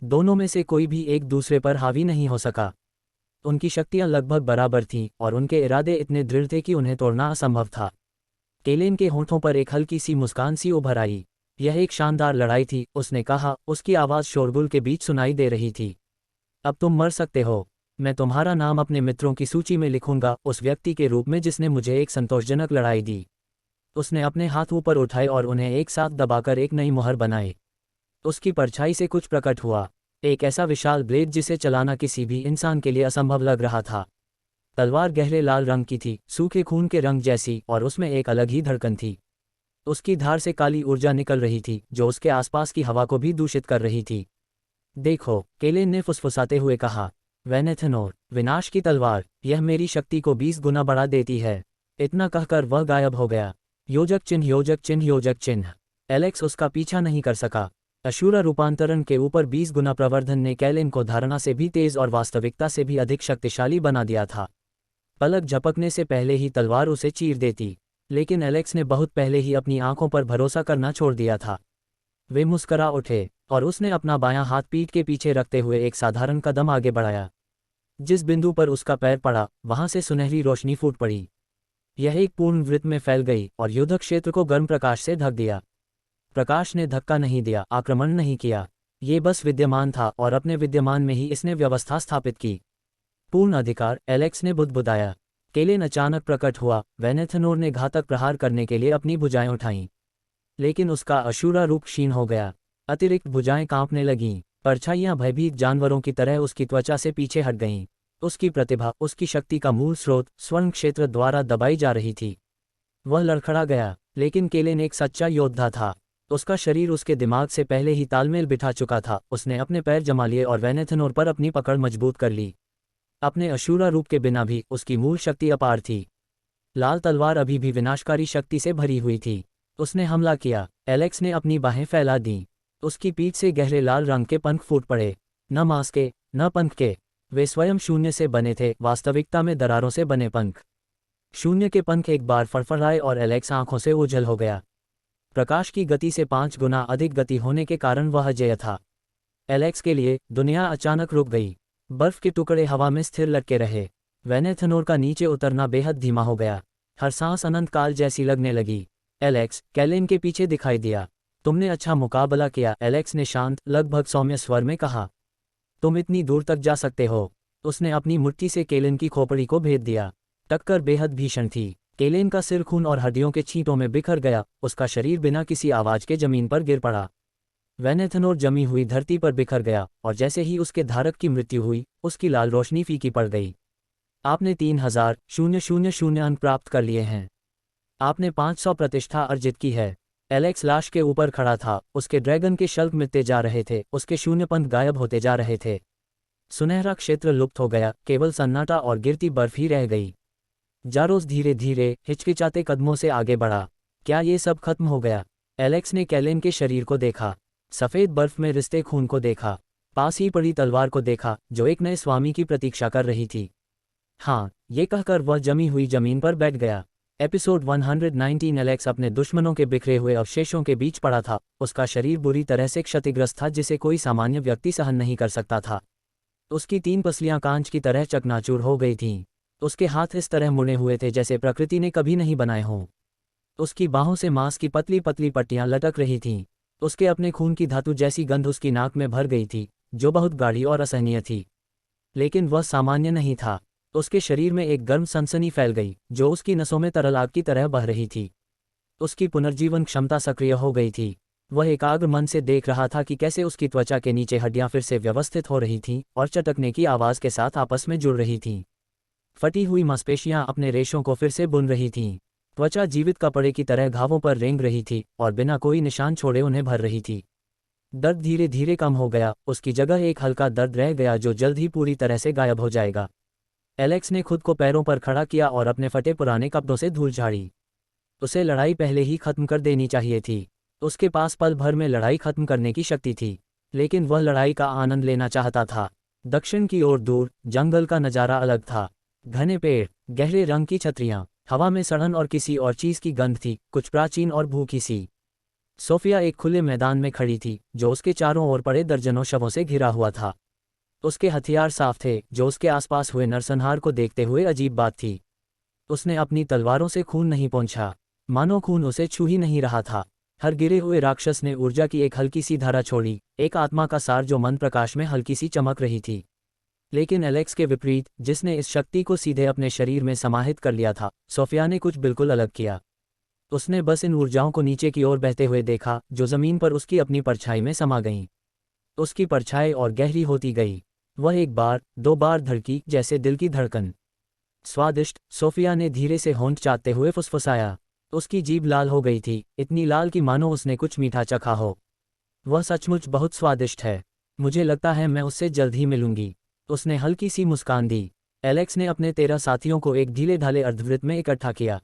दोनों में से कोई भी एक दूसरे पर हावी नहीं हो सका। उनकी शक्तियां लगभग बराबर थीं और उनके इरादे इतने दृढ़ थे कि उन्हें तोड़ना असंभव था। केलेन के होंठों पर एक हल्की सी मुस्कान सी उभर आई। यह एक शानदार लड़ाई थी, उसने कहा, उसकी आवाज़ शोरगुल के बीच सुनाई दे रही थी। अब तुम मर सकते हो। मैं तुम्हारा नाम अपने मित्रों की सूची में लिखूंगा, उस व्यक्ति के रूप में जिसने मुझे एक संतोषजनक लड़ाई दी। उसने अपने हाथ ऊपर उठाए और उन्हें एक साथ दबाकर एक नई मुहर बनाई। उसकी परछाई से कुछ प्रकट हुआ। एक ऐसा विशाल ब्लेड जिसे चलाना किसी भी इंसान के लिए असंभव लग रहा था। तलवार गहरे लाल रंग की थी, सूखे खून के रंग जैसी, और उसमें एक अलग ही धड़कन थी। उसकी धार से काली ऊर्जा निकल रही थी, जो उसके आसपास की हवा को भी दूषित कर रही थी। देखो, केलेन ने फुसफुसाते हुए कहा, वेनेथनोर, विनाश की तलवार, यह मेरी शक्ति को 20 गुना बढ़ा देती है। इतना कहकर वह गायब हो गया। योजक चिन्ह, योजक चिन्ह, योजक चिन्ह। एलेक्स उसका पीछा नहीं कर सका। अशूरा रूपांतरण के ऊपर 20 गुना प्रवर्धन ने केलेन को धारणा से भी तेज और वास्तविकता से भी अधिक शक्तिशाली बना दिया था। पलक झपकने से पहले ही तलवार उसे चीर देती, लेकिन एलेक्स ने बहुत पहले ही अपनी आंखों पर भरोसा करना छोड़ दिया था। वे मुस्करा उठे और उसने अपना बायां हाथ पीठ के पीछे रखते हुए एक साधारण कदम आगे बढ़ाया। जिस बिंदु पर उसका पैर पड़ा, वहां से सुनहरी रोशनी फूट पड़ी। यह एक पूर्ण वृत्त में फैल गई और युद्ध क्षेत्र को गर्म प्रकाश से ढक दिया। प्रकाश ने धक्का नहीं दिया, आक्रमण नहीं किया। ये बस विद्यमान था और अपने विद्यमान में ही इसने व्यवस्था स्थापित की। पूर्ण अधिकार, एलेक्स ने बुदबुदाया। केलेन अचानक प्रकट हुआ। वेनेथनोर ने घातक प्रहार करने के लिए अपनी भुजाएं उठाईं, लेकिन उसका अशूरा रूप क्षीण हो गया। अतिरिक्त भुजाएं कांपने लगीं। परछाइयां भयभीत जानवरों की तरह उसकी त्वचा से पीछे हट गईं। उसकी प्रतिभा, उसकी शक्ति का मूल स्रोत, स्वर्ण क्षेत्र द्वारा दबाई जा रही थी। वह लड़खड़ा गया, लेकिन केलेन एक सच्चा योद्धा था। उसका शरीर उसके दिमाग से पहले ही तालमेल बिठा चुका था। उसने अपने पैर जमा लिए और वेनेथनोर पर अपनी पकड़ मजबूत कर ली। अपने अशूरा रूप के बिना भी उसकी मूल शक्ति अपार थी। लाल तलवार अभी भी विनाशकारी शक्ति से भरी हुई थी। उसने हमला किया। एलेक्स ने अपनी बाहें फैला दीं। उसकी पीठ से गहरे लाल रंग के पंख फूट पड़े। न मांस के, न पंख के। वे स्वयं शून्य से बने थे, वास्तविकता में दरारों से बने पंख। शून्य के पंख एक बार फड़फड़ाए और एलेक्स आंखों से ओझल हो गया। प्रकाश की गति से 5 गुना अधिक गति होने के कारण वह अजेय था। एलेक्स के लिए दुनिया अचानक रुक गई। बर्फ के टुकड़े हवा में स्थिर लटके रहे। वेनेथनोर का नीचे उतरना बेहद धीमा हो गया। हर सांस अनंत काल जैसी लगने लगी। एलेक्स, कैलेन के पीछे दिखाई दिया। तुमने अच्छा मुकाबला किया, एलेक्स ने शांत, लगभग सौम्य स्वर में कहा। तुम इतनी दूर तक जा सकते हो। उसने अपनी मुट्ठी से केलेन की खोपड़ी को भेद दिया। टक्कर बेहद भीषण थी। केलेन का सिर खून और हड्डियों के छींटों में बिखर गया, उसका शरीर बिना किसी आवाज के जमीन पर गिर पड़ा। वेनेथनोर जमी हुई धरती पर बिखर गया, और जैसे ही उसके धारक की मृत्यु हुई, उसकी लाल रोशनी फीकी पड़ गई। आपने 3000 अंक प्राप्त कर लिए हैं। आपने 500 प्रतिष्ठा अर्जित की है। एलेक्स लाश के ऊपर खड़ा था, उसके ड्रैगन के शल्क मिटते जा रहे थे, उसके शून्यपंथ गायब होते जा रहे थे। सुनहरा क्षेत्र लुप्त हो गया, केवल सन्नाटा और गिरती बर्फ ही रह गई। जारोस धीरे धीरे हिचकिचाते कदमों से आगे बढ़ा। क्या ये सब खत्म हो गया? एलेक्स ने कैलेन के शरीर को देखा, सफ़ेद बर्फ में रिश्ते खून को देखा, पास ही पड़ी तलवार को देखा जो एक नए स्वामी की प्रतीक्षा कर रही थी। हाँ, ये कहकर वह जमी हुई जमीन पर बैठ गया। एपिसोड 119। एलेक्स अपने दुश्मनों के बिखरे हुए अवशेषों के बीच पड़ा था। उसका शरीर बुरी तरह से क्षतिग्रस्त था, जिसे कोई सामान्य व्यक्ति सहन नहीं कर सकता था। उसकी 3 पसलियां कांच की तरह चकनाचूर हो गई थीं। उसके हाथ इस तरह मुड़े हुए थे जैसे प्रकृति ने कभी नहीं बनाए हों। उसकी बाहों से मांस की पतली पतली पट्टियां लटक रही थीं। उसके अपने खून की धातु जैसी गंध उसकी नाक में भर गई थी, जो बहुत गाढ़ी और असहनीय थी। लेकिन वह सामान्य नहीं था। उसके शरीर में एक गर्म सनसनी फैल गई, जो उसकी नसों में तरल आग की तरह बह रही थी। उसकी पुनर्जीवन क्षमता सक्रिय हो गई थी। वह एकाग्र मन से देख रहा था कि कैसे उसकी त्वचा के नीचे हड्डियां फिर से व्यवस्थित हो रही थीं और चटकने की आवाज़ के साथ आपस में जुड़ रही थीं। फटी हुई मांसपेशियां अपने रेशों को फिर से बुन रही थीं। त्वचा जीवित कपड़े की तरह घावों पर रेंग रही थी और बिना कोई निशान छोड़े उन्हें भर रही थी। दर्द धीरे धीरे कम हो गया, उसकी जगह एक हल्का दर्द रह गया जो जल्द ही पूरी तरह से गायब हो जाएगा। एलेक्स ने खुद को पैरों पर खड़ा किया और अपने फटे पुराने कपड़ों से धूल झाड़ी। उसे लड़ाई पहले ही खत्म कर देनी चाहिए थी। उसके पास पल भर में लड़ाई खत्म करने की शक्ति थी, लेकिन वह लड़ाई का आनंद लेना चाहता था। दक्षिण की ओर दूर जंगल का नज़ारा अलग था। घने पेड़, गहरे रंग की छतरियां, हवा में सड़न और किसी और चीज़ की गंध थी, कुछ प्राचीन और भूखी सी। सोफिया एक खुले मैदान में खड़ी थी, जो उसके चारों ओर पड़े दर्जनों शवों से घिरा हुआ था। उसके हथियार साफ थे, जो उसके आसपास हुए नरसंहार को देखते हुए अजीब बात थी। उसने अपनी तलवारों से खून नहीं पोंछा, मानो खून उसे छू ही नहीं रहा था। हर गिरे हुए राक्षस ने ऊर्जा की एक हल्की सी धारा छोड़ी, एक आत्मा का सार जो मन प्रकाश में हल्की सी चमक रही थी। लेकिन एलेक्स के विपरीत, जिसने इस शक्ति को सीधे अपने शरीर में समाहित कर लिया था, सोफिया ने कुछ बिल्कुल अलग किया। उसने बस इन ऊर्जाओं को नीचे की ओर बहते हुए देखा, जो जमीन पर उसकी अपनी परछाई में समा गईं। उसकी परछाई और गहरी होती गई। वह 1 बार 2 बार धड़की, जैसे दिल की धड़कन। स्वादिष्ट, सोफिया ने धीरे से होंठ चाटते हुए फुसफुसाया। उसकी जीभ लाल हो गई थी, इतनी लाल कि मानो उसने कुछ मीठा चखा हो। वह सचमुच बहुत स्वादिष्ट है। मुझे लगता है मैं उससे जल्द ही मिलूंगी। उसने हल्की सी मुस्कान दी। एलेक्स ने अपने 13 साथियों को एक ढीले ढाले अर्धवृत्त में इकट्ठा किया।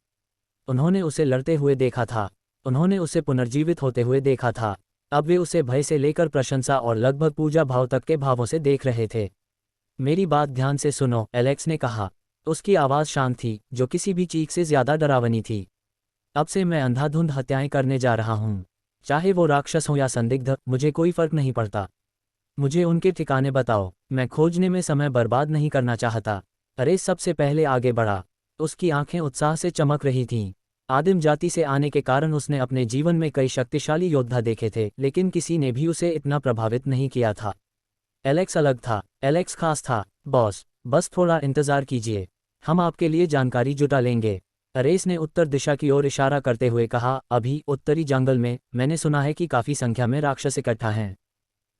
उन्होंने उसे लड़ते हुए देखा था। उन्होंने उसे पुनर्जीवित होते हुए देखा था। अब वे उसे भय से लेकर प्रशंसा और लगभग पूजा भाव तक के भावों से देख रहे थे। मेरी बात ध्यान से सुनो, एलेक्स ने कहा। उसकी आवाज़ शांत थी, जो किसी भी चीख से ज्यादा डरावनी थी। अब से मैं अंधाधुंध हत्याएं करने जा रहा हूँ। चाहे वो राक्षस हो या संदिग्ध, मुझे कोई फर्क नहीं पड़ता। मुझे उनके ठिकाने बताओ, मैं खोजने में समय बर्बाद नहीं करना चाहता। अरे सबसे पहले आगे बढ़ा। उसकी आंखें उत्साह से चमक रही थीं। आदिम जाति से आने के कारण उसने अपने जीवन में कई शक्तिशाली योद्धा देखे थे, लेकिन किसी ने भी उसे इतना प्रभावित नहीं किया था। एलेक्स अलग था, एलेक्स खास था। बॉस, बस थोड़ा इंतजार कीजिए, हम आपके लिए जानकारी जुटा लेंगे। अरेस ने उत्तर दिशा की ओर इशारा करते हुए कहा। अभी उत्तरी जंगल में मैंने सुना है कि काफ़ी संख्या में राक्षस इकट्ठा हैं।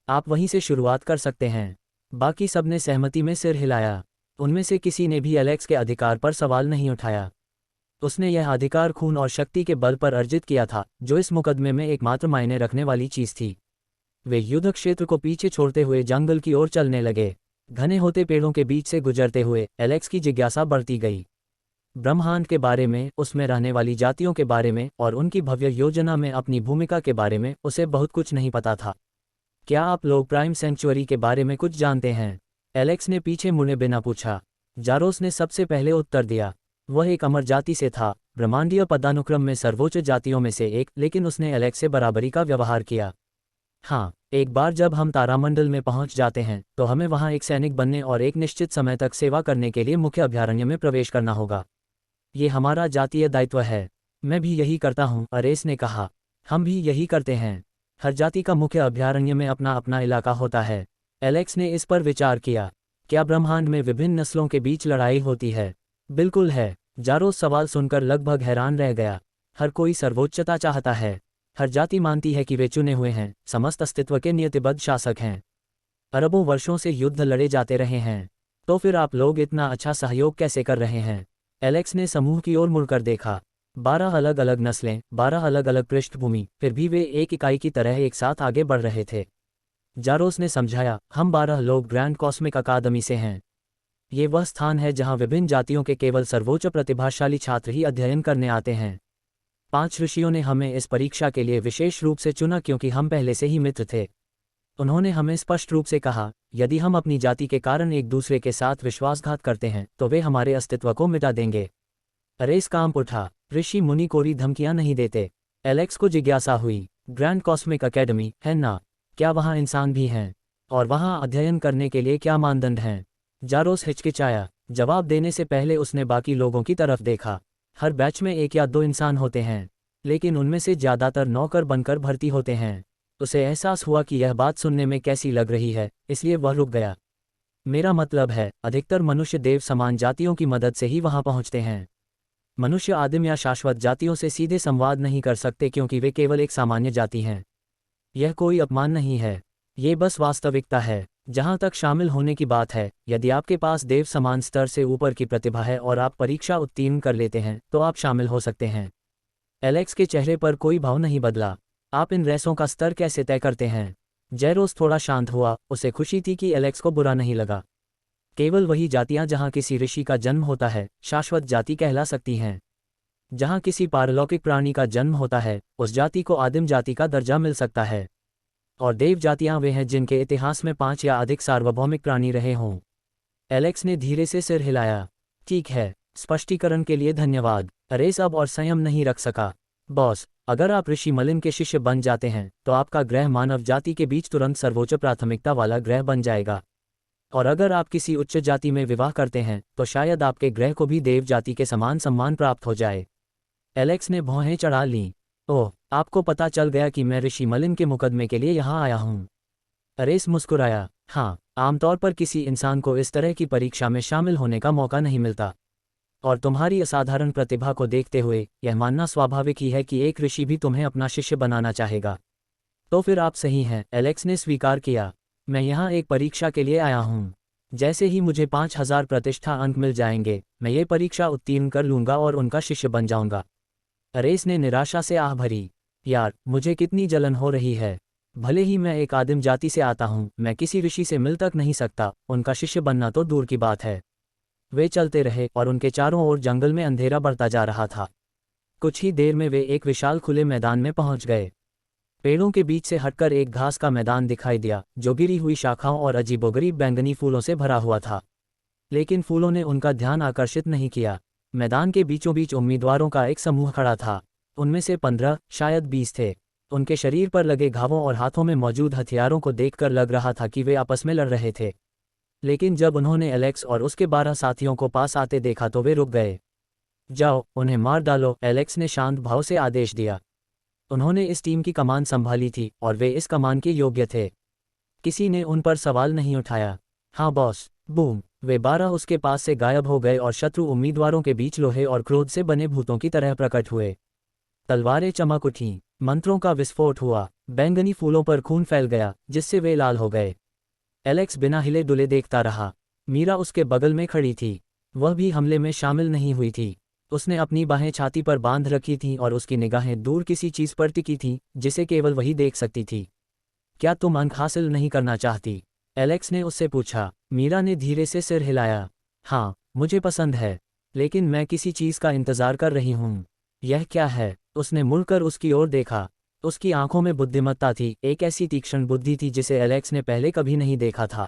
आप वहीं से शुरुआत कर सकते हैं। बाकी सबने सहमति में सिर हिलाया। उनमें से किसी ने भी एलेक्स के अधिकार पर सवाल नहीं उठाया। उसने यह अधिकार खून और शक्ति के बल पर अर्जित किया था, जो इस मुकदमे में एकमात्र मायने रखने वाली चीज़ थी। वे युद्ध क्षेत्र को पीछे छोड़ते हुए जंगल की ओर चलने लगे। घने होते पेड़ों के बीच से गुजरते हुए एलेक्स की जिज्ञासा बढ़ती गई। ब्रह्मांड के बारे में, उसमें रहने वाली जातियों के बारे में और उनकी भव्य योजना में अपनी भूमिका के बारे में उसे बहुत कुछ नहीं पता था। क्या आप लोग प्राइम सेंचुरी के बारे में कुछ जानते हैं? एलेक्स ने पीछे मुड़े बिना पूछा। जारोस ने सबसे पहले उत्तर दिया। वह एक अमर जाति से था, ब्रह्मांडीय पदानुक्रम में सर्वोच्च जातियों में से एक, लेकिन उसने एलेक्स से बराबरी का व्यवहार किया। हाँ, एक बार जब हम तारामंडल में पहुंच जाते हैं तो हमें वहां एक सैनिक बनने और एक निश्चित समय तक सेवा करने के लिए मुख्य अभयारण्य में प्रवेश करना होगा। ये हमारा जातीय दायित्व है। मैं भी यही करता हूँ, अरेस ने कहा। हम भी यही करते हैं। हर जाति का मुख्य अभयारण्य में अपना अपना इलाका होता है। एलेक्स ने इस पर विचार किया। क्या ब्रह्मांड में विभिन्न नस्लों के बीच लड़ाई होती है? बिल्कुल है। जारोस सवाल सुनकर लगभग हैरान रह गया। हर कोई सर्वोच्चता चाहता है। हर जाति मानती है कि वे चुने हुए हैं, समस्त अस्तित्व के नियतिबद्ध शासक हैं। अरबों वर्षों से युद्ध लड़े जाते रहे हैं। तो फिर आप लोग इतना अच्छा सहयोग कैसे कर रहे हैं? एलेक्स ने समूह की ओर मुड़कर देखा। 12 अलग अलग नस्लें, 12 अलग अलग पृष्ठभूमि, फिर भी वे एक इकाई की तरह एक साथ आगे बढ़ रहे थे। जारोस ने समझाया, हम 12 लोग ग्रैंड कॉस्मिक अकादमी से हैं। ये वह स्थान है जहां विभिन्न जातियों के केवल सर्वोच्च प्रतिभाशाली छात्र ही अध्ययन करने आते हैं। 5 ऋषियों ने हमें इस परीक्षा के लिए विशेष रूप से चुना क्योंकि हम पहले से ही मित्र थे। उन्होंने हमें स्पष्ट रूप से कहा, यदि हम अपनी जाति के कारण एक दूसरे के साथ विश्वासघात करते हैं तो वे हमारे अस्तित्व को मिटा देंगे। अरेस कांप उठा। ऋषि मुनि कोई धमकियां नहीं देते। एलेक्स को जिज्ञासा हुई, ग्रैंड कॉस्मिक अकेडमी है ना? क्या वहाँ इंसान भी हैं? और वहाँ अध्ययन करने के लिए क्या मानदंड हैं? जारोस हिचकिचाया। जवाब देने से पहले उसने बाकी लोगों की तरफ देखा। हर बैच में 1 या 2 इंसान होते हैं, लेकिन उनमें से ज़्यादातर नौकर बनकर भर्ती होते हैं। उसे एहसास हुआ कि यह बात सुनने में कैसी लग रही है, इसलिए वह रुक गया। मेरा मतलब है, अधिकतर मनुष्य देव समान जातियों की मदद से ही वहाँ पहुँचते हैं। मनुष्य आदिम या शाश्वत जातियों से सीधे संवाद नहीं कर सकते क्योंकि वे केवल एक सामान्य जाति हैं। यह कोई अपमान नहीं है, ये बस वास्तविकता है। जहाँ तक शामिल होने की बात है, यदि आपके पास देव समान स्तर से ऊपर की प्रतिभा है और आप परीक्षा उत्तीर्ण कर लेते हैं तो आप शामिल हो सकते हैं। एलेक्स के चेहरे पर कोई भाव नहीं बदला। आप इन रेसों का स्तर कैसे तय करते हैं? जैरोस थोड़ा शांत हुआ। उसे खुशी थी कि एलेक्स को बुरा नहीं लगा। केवल वही जातियां जहां किसी ऋषि का जन्म होता है शाश्वत जाति कहला सकती हैं। जहां किसी पारलौकिक प्राणी का जन्म होता है उस जाति को आदिम जाति का दर्जा मिल सकता है। और देव जातियां वे हैं जिनके इतिहास में 5 या अधिक सार्वभौमिक प्राणी रहे हों। एलेक्स ने धीरे से सिर हिलाया। ठीक है, स्पष्टीकरण के लिए धन्यवाद। अरेस अब और संयम नहीं रख सका। बॉस, अगर आप ऋषि मलिन के शिष्य बन जाते हैं तो आपका ग्रह मानव जाति के बीच तुरंत सर्वोच्च प्राथमिकता वाला ग्रह बन जाएगा। और अगर आप किसी उच्च जाति में विवाह करते हैं तो शायद आपके ग्रह को भी देव जाति के समान सम्मान प्राप्त हो जाए। एलेक्स ने भौहें चढ़ा लीं। ओह, आपको पता चल गया कि मैं ऋषि मलिन के मुकदमे के लिए यहाँ आया हूँ। अरेस मुस्कुराया। हाँ, आमतौर पर किसी इंसान को इस तरह की परीक्षा में शामिल होने का मौका नहीं मिलता। और तुम्हारी असाधारण प्रतिभा को देखते हुए यह मानना स्वाभाविक ही है कि एक ऋषि भी तुम्हें अपना शिष्य बनाना चाहेगा। तो फिर आप सही हैं, एलेक्स ने स्वीकार किया। मैं यहाँ एक परीक्षा के लिए आया हूँ। जैसे ही मुझे 5000 प्रतिष्ठा अंक मिल जाएंगे मैं ये परीक्षा उत्तीर्ण कर लूँगा और उनका शिष्य बन जाऊँगा। अरेस ने निराशा से आह भरी। यार, मुझे कितनी जलन हो रही है। भले ही मैं एक आदिम जाति से आता हूँ, मैं किसी ऋषि से मिल तक नहीं सकता, उनका शिष्य बनना तो दूर की बात है। वे चलते रहे और उनके चारों ओर जंगल में अंधेरा बढ़ता जा रहा था। कुछ ही देर में वे एक विशाल खुले मैदान में पहुंच गए। पेड़ों के बीच से हटकर एक घास का मैदान दिखाई दिया जो गिरी हुई शाखाओं और अजीबोगरीब बैंगनी फूलों से भरा हुआ था। लेकिन फूलों ने उनका ध्यान आकर्षित नहीं किया। मैदान के बीचों बीच उम्मीदवारों का एक समूह खड़ा था। उनमें से 15, शायद 20 थे। उनके शरीर पर लगे घावों और हाथों में मौजूद हथियारों को देखकर लग रहा था कि वे आपस में लड़ रहे थे। लेकिन जब उन्होंने एलेक्स और उसके 12 साथियों को पास आते देखा तो वे रुक गए। जाओ, उन्हें मार डालो, एलेक्स ने शांत भाव से आदेश दिया। उन्होंने इस टीम की कमान संभाली थी और वे इस कमान के योग्य थे। किसी ने उन पर सवाल नहीं उठाया। हाँ बॉस। बूम, वे 12 उसके पास से गायब हो गए और शत्रु उम्मीदवारों के बीच लोहे और क्रोध से बने भूतों की तरह प्रकट हुए। तलवारें चमक उठीं, मंत्रों का विस्फोट हुआ, बैंगनी फूलों पर खून फैल गया जिससे वे लाल हो गए। एलेक्स बिना हिले डुले देखता रहा। मीरा उसके बगल में खड़ी थी। वह भी हमले में शामिल नहीं हुई थी। उसने अपनी बाहें छाती पर बांध रखी थीं और उसकी निगाहें दूर किसी चीज़ पर टिकी थीं जिसे केवल वही देख सकती थी। क्या तुम अंक हासिल नहीं करना चाहती? एलेक्स ने उससे पूछा। मीरा ने धीरे से सिर हिलाया। हाँ, मुझे पसंद है, लेकिन मैं किसी चीज़ का इंतज़ार कर रही हूँ। यह क्या है? उसने मुड़कर उसकी ओर देखा। उसकी आंखों में बुद्धिमत्ता थी, एक ऐसी तीक्ष्ण बुद्धि थी जिसे एलेक्स ने पहले कभी नहीं देखा था।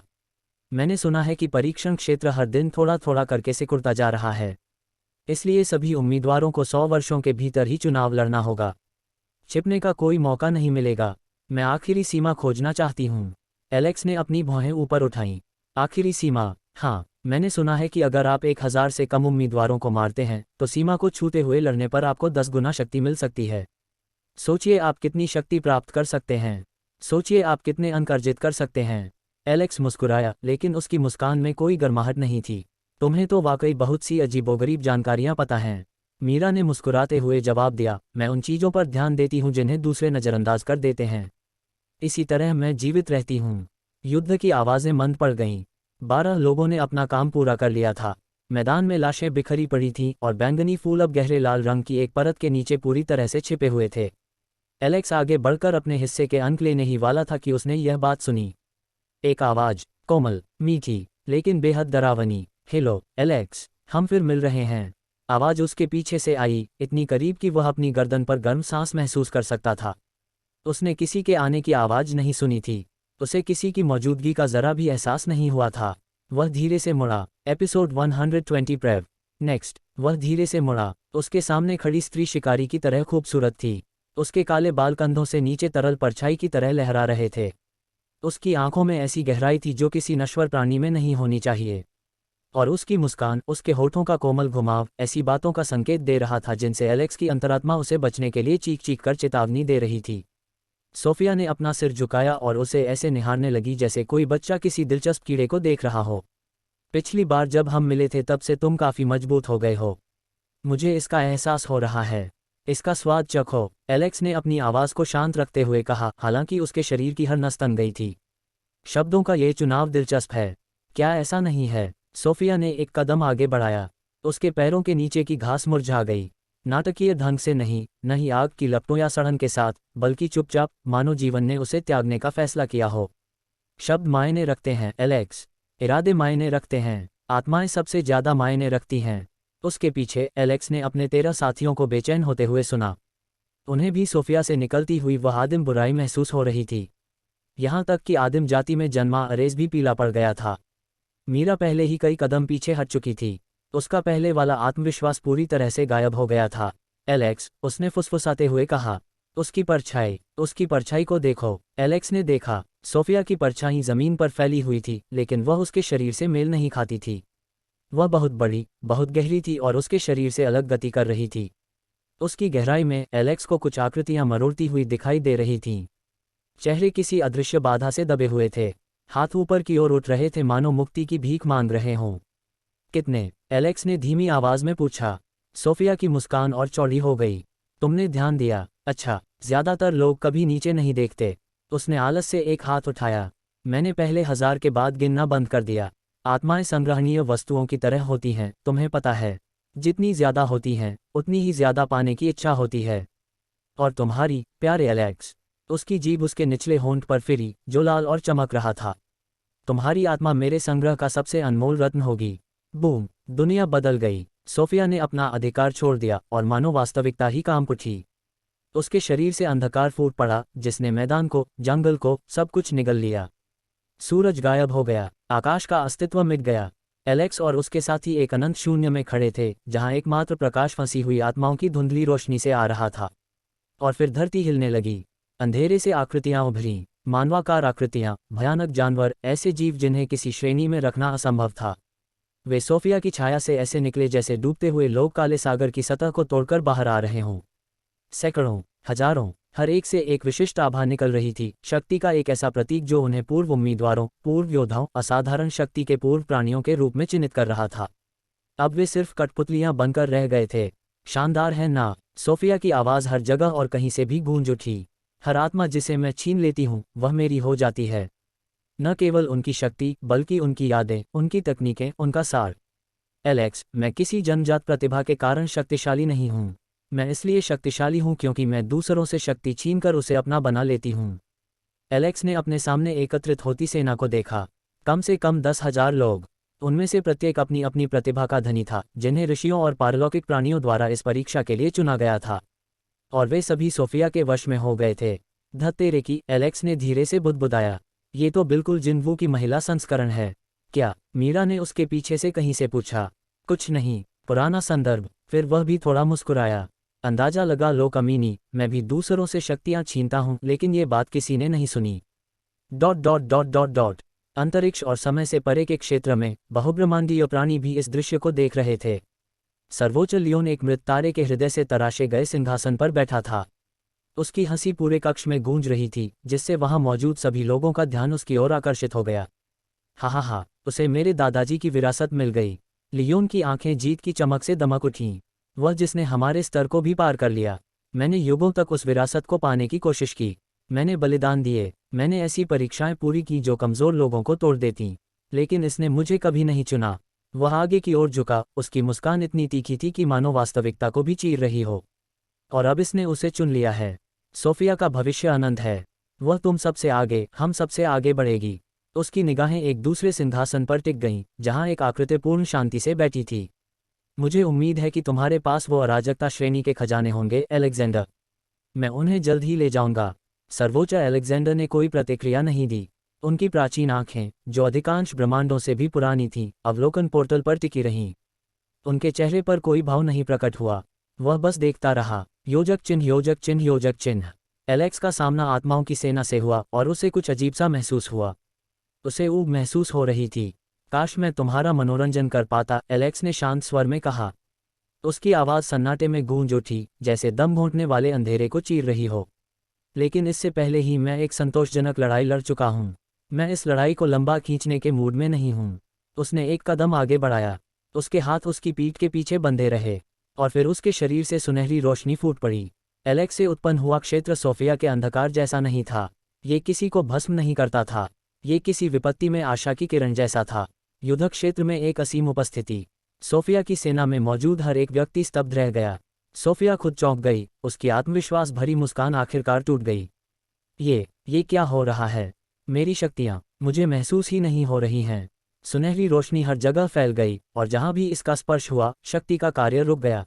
मैंने सुना है कि परीक्षण क्षेत्र हर दिन थोड़ा थोड़ा करके सिकुड़ता जा रहा है। इसलिए सभी उम्मीदवारों को 100 वर्षों के भीतर ही चुनाव लड़ना होगा। छिपने का कोई मौका नहीं मिलेगा। मैं आखिरी सीमा खोजना चाहती हूँ। एलेक्स ने अपनी भौहें ऊपर उठाईं। आखिरी सीमा? हाँ, मैंने सुना है कि अगर आप 1000 से कम उम्मीदवारों को मारते हैं तो सीमा को छूते हुए लड़ने पर आपको 10 गुना शक्ति मिल सकती है। सोचिए आप कितनी शक्ति प्राप्त कर सकते हैं। सोचिए आप कितने अंक अर्जित कर सकते हैं। एलेक्स मुस्कुराया, लेकिन उसकी मुस्कान में कोई गर्माहट नहीं थी। तुम्हें तो वाकई बहुत सी अजीबोगरीब जानकारियां पता हैं। मीरा ने मुस्कुराते हुए जवाब दिया, मैं उन चीज़ों पर ध्यान देती हूँ जिन्हें दूसरे नज़रअंदाज कर देते हैं। इसी तरह मैं जीवित रहती हूँ। युद्ध की आवाज़ें मंद पड़ गईं। 12 लोगों ने अपना काम पूरा कर लिया था। मैदान में लाशें बिखरी पड़ी थीं और बैंगनी फूल अब गहरे लाल रंग की एक परत के नीचे पूरी तरह से छिपे हुए थे। एलेक्स आगे बढ़कर अपने हिस्से के अंक लेने ही वाला था कि उसने यह बात सुनी। एक आवाज़, कोमल, मीठी, लेकिन बेहद डरावनी। हेलो एलेक्स, हम फिर मिल रहे हैं। आवाज़ उसके पीछे से आई, इतनी करीब कि वह अपनी गर्दन पर गर्म सांस महसूस कर सकता था। उसने किसी के आने की आवाज़ नहीं सुनी थी। उसे किसी की मौजूदगी का ज़रा भी एहसास नहीं हुआ था। वह धीरे से मुड़ा। एपिसोड 120 प्रेव। नेक्स्ट। वह धीरे से मुड़ा। उसके सामने खड़ी स्त्री शिकारी की तरह खूबसूरत थी। उसके काले बाल कंधों से नीचे तरल परछाई की तरह लहरा रहे थे। उसकी आंखों में ऐसी गहराई थी जो किसी नश्वर प्राणी में नहीं होनी चाहिए। और उसकी मुस्कान, उसके होठों का कोमल घुमाव ऐसी बातों का संकेत दे रहा था जिनसे एलेक्स की अंतरात्मा उसे बचने के लिए चीख चीख कर चेतावनी दे रही थी। सोफिया ने अपना सिर झुकाया और उसे ऐसे निहारने लगी जैसे कोई बच्चा किसी दिलचस्प कीड़े को देख रहा हो। पिछली बार जब हम मिले थे तब से तुम काफ़ी मजबूत हो गए हो। मुझे इसका एहसास हो रहा है। इसका स्वाद चखो। एलेक्स ने अपनी आवाज़ को शांत रखते हुए कहा, हालांकि उसके शरीर की हर नस तन गई थी। शब्दों का ये चुनाव दिलचस्प है। क्या ऐसा नहीं है? सोफिया ने एक कदम आगे बढ़ाया। उसके पैरों के नीचे की घास मुरझा गई। नाटकीय ढंग से नहीं आग की लपटों या सड़न के साथ, बल्कि चुपचाप, मानो जीवन ने उसे त्यागने का फैसला किया हो। शब्द मायने रखते हैं एलेक्स। इरादे मायने रखते हैं। आत्माएं सबसे ज़्यादा मायने रखती हैं। उसके पीछे एलेक्स ने अपने 13 साथियों को बेचैन होते हुए सुना। उन्हें भी सोफिया से निकलती हुई वह आदिम बुराई महसूस हो रही थी। यहाँ तक कि आदिम जाति में जन्मा अरेज भी पीला पड़ गया था। मीरा पहले ही कई कदम पीछे हट चुकी थी। उसका पहले वाला आत्मविश्वास पूरी तरह से गायब हो गया था। एलेक्स, उसने फुसफुसाते हुए कहा। उसकी परछाई को देखो। एलेक्स ने देखा। सोफिया की परछाई ज़मीन पर फैली हुई थी, लेकिन वह उसके शरीर से मेल नहीं खाती थी। वह बहुत बड़ी, बहुत गहरी थी और उसके शरीर से अलग गति कर रही थी। उसकी गहराई में एलेक्स को कुछ आकृतियां मरोड़ती हुई दिखाई दे रही थीं। चेहरे किसी अदृश्य बाधा से दबे हुए थे। हाथ ऊपर की ओर उठ रहे थे मानो मुक्ति की भीख मांग रहे हों। कितने? एलेक्स ने धीमी आवाज में पूछा। सोफिया की मुस्कान और चौड़ी हो गई। तुमने ध्यान दिया? अच्छा, ज्यादातर लोग कभी नीचे नहीं देखते। उसने आलस से एक हाथ उठाया। मैंने पहले 1000 के बाद गिनना बंद कर दिया। आत्माएं संग्रहणीय वस्तुओं की तरह होती हैं, तुम्हें पता है। जितनी ज्यादा होती हैं, उतनी ही ज्यादा पाने की इच्छा होती है। और तुम्हारी, प्यारे एलेक्स। उसकी जीभ उसके निचले होंठ पर फिरी, जो लाल और चमक रहा था। तुम्हारी आत्मा मेरे संग्रह का सबसे अनमोल रत्न होगी। बूम! दुनिया बदल गई। सोफिया ने अपना अधिकार छोड़ दिया और मानो वास्तविकता ही काम उठी। उसके शरीर से अंधकार फूट पड़ा, जिसने मैदान को, जंगल को, सब कुछ निगल लिया। सूरज गायब हो गया। आकाश का अस्तित्व मिट गया। एलेक्स और उसके साथी एक अनंत शून्य में खड़े थे, जहां एकमात्र प्रकाश फंसी हुई आत्माओं की धुंधली रोशनी से आ रहा था। और फिर धरती हिलने लगी। अंधेरे से आकृतियां उभरीं, मानवाकार आकृतियां, भयानक जानवर, ऐसे जीव जिन्हें किसी श्रेणी में रखना असंभव था। वे सोफिया की छाया से ऐसे निकले जैसे डूबते हुए लोग काले सागर की सतह को तोड़कर बाहर आ रहे हों। सैकड़ों, हजारों, हर एक से एक विशिष्ट आभा निकल रही थी, शक्ति का एक ऐसा प्रतीक जो उन्हें पूर्व उम्मीदवारों, पूर्व योद्धाओं, असाधारण शक्ति के पूर्व प्राणियों के रूप में चिन्हित कर रहा था। अब वे सिर्फ कठपुतलियां बनकर रह गए थे। शानदार है ना? सोफिया की आवाज़ हर जगह और कहीं से भी गूंज उठी। हर आत्मा जिसे मैं छीन लेती हूँ, वह मेरी हो जाती है। न केवल उनकी शक्ति, बल्कि उनकी यादें, उनकी तकनीकें, उनका सार। एलेक्स, मैं किसी जन्मजात प्रतिभा के कारण शक्तिशाली नहीं हूँ। मैं इसलिए शक्तिशाली हूँ क्योंकि मैं दूसरों से शक्ति छीनकर उसे अपना बना लेती हूँ। एलेक्स ने अपने सामने एकत्रित होती सेना को देखा। कम से कम 10,000 लोग। उनमें से प्रत्येक अपनी अपनी प्रतिभा का धनी था, जिन्हें ऋषियों और पारलौकिक प्राणियों द्वारा इस परीक्षा के लिए चुना गया था। और वे सभी सोफिया के वश में हो गए थे। धत्तेरे की, एलेक्स ने धीरे से बुदबुदाया। ये तो बिल्कुल जिन्वू की महिला संस्करण है। क्या? मीरा ने उसके पीछे से कहीं से पूछा। कुछ नहीं। पुराना संदर्भ। फिर वह भी थोड़ा मुस्कुराया। अंदाजा लगा लो कमीनी, मैं भी दूसरों से शक्तियां छीनता हूं, लेकिन ये बात किसी ने नहीं सुनी। Dot dot dot dot dot अंतरिक्ष और समय से परे के क्षेत्र में बहुब्रह्मांडीय प्राणी भी इस दृश्य को देख रहे थे। सर्वोच्च लियोन एक मृत तारे के हृदय से तराशे गए सिंहासन पर बैठा था। उसकी हंसी पूरे कक्ष में गूंज रही थी, जिससे वहां मौजूद सभी लोगों का ध्यान उसकी ओर आकर्षित हो गया। हा, उसे मेरे दादाजी की विरासत मिल गई। लियोन की आंखें जीत की चमक से दमक उठीं। वह जिसने हमारे स्तर को भी पार कर लिया। मैंने युगों तक उस विरासत को पाने की कोशिश की। मैंने बलिदान दिए, मैंने ऐसी परीक्षाएं पूरी की जो कमज़ोर लोगों को तोड़ देतीं, लेकिन इसने मुझे कभी नहीं चुना। वह आगे की ओर झुका, उसकी मुस्कान इतनी तीखी थी कि मानो वास्तविकता को भी चीर रही हो। और अब इसने उसे चुन लिया है। सोफिया का भविष्य अनंत है। वह तुम सबसे आगे, हम सबसे आगे बढ़ेगी। उसकी निगाहें एक दूसरे सिंहासन पर टिक गईं, जहां एक आकृतिपूर्ण शांति से बैठी थी। मुझे उम्मीद है कि तुम्हारे पास वो अराजकता श्रेणी के खजाने होंगे, अलेक्जेंडर। मैं उन्हें जल्द ही ले जाऊंगा। सर्वोच्च अलेक्जेंडर ने कोई प्रतिक्रिया नहीं दी। उनकी प्राचीन आंखें, जो अधिकांश ब्रह्मांडों से भी पुरानी थीं, अवलोकन पोर्टल पर टिकी रहीं। उनके चेहरे पर कोई भाव नहीं प्रकट हुआ। वह बस देखता रहा। योजक चिन्ह, योजक चिन्ह, योजक चिन्ह। एलेक्स का सामना आत्माओं की सेना से हुआ और उसे कुछ अजीब सा महसूस हुआ। उसे ऊब महसूस हो रही थी। काश मैं तुम्हारा मनोरंजन कर पाता, एलेक्स ने शांत स्वर में कहा। उसकी आवाज़ सन्नाटे में गूंज उठी, जैसे दम घोंटने वाले अंधेरे को चीर रही हो। लेकिन इससे पहले ही मैं एक संतोषजनक लड़ाई लड़ चुका हूं। मैं इस लड़ाई को लंबा खींचने के मूड में नहीं हूं। उसने एक कदम आगे बढ़ाया। उसके हाथ उसकी पीठ के पीछे बंधे रहे, और फिर उसके शरीर से सुनहरी रोशनी फूट पड़ी। एलेक्स से उत्पन्न हुआ क्षेत्र सोफिया के अंधकार जैसा नहीं था। ये किसी को भस्म नहीं करता था। ये किसी विपत्ति में आशा की किरण जैसा था। युद्ध क्षेत्र में एक असीम उपस्थिति। सोफिया की सेना में मौजूद हर एक व्यक्ति स्तब्ध रह गया। सोफिया खुद चौंक गई। उसकी आत्मविश्वास भरी मुस्कान आखिरकार टूट गई। ये क्या हो रहा है? मेरी शक्तियाँ मुझे महसूस ही नहीं हो रही हैं। सुनहरी रोशनी हर जगह फैल गई, और जहां भी इसका स्पर्श हुआ, शक्ति का कार्य रुक गया।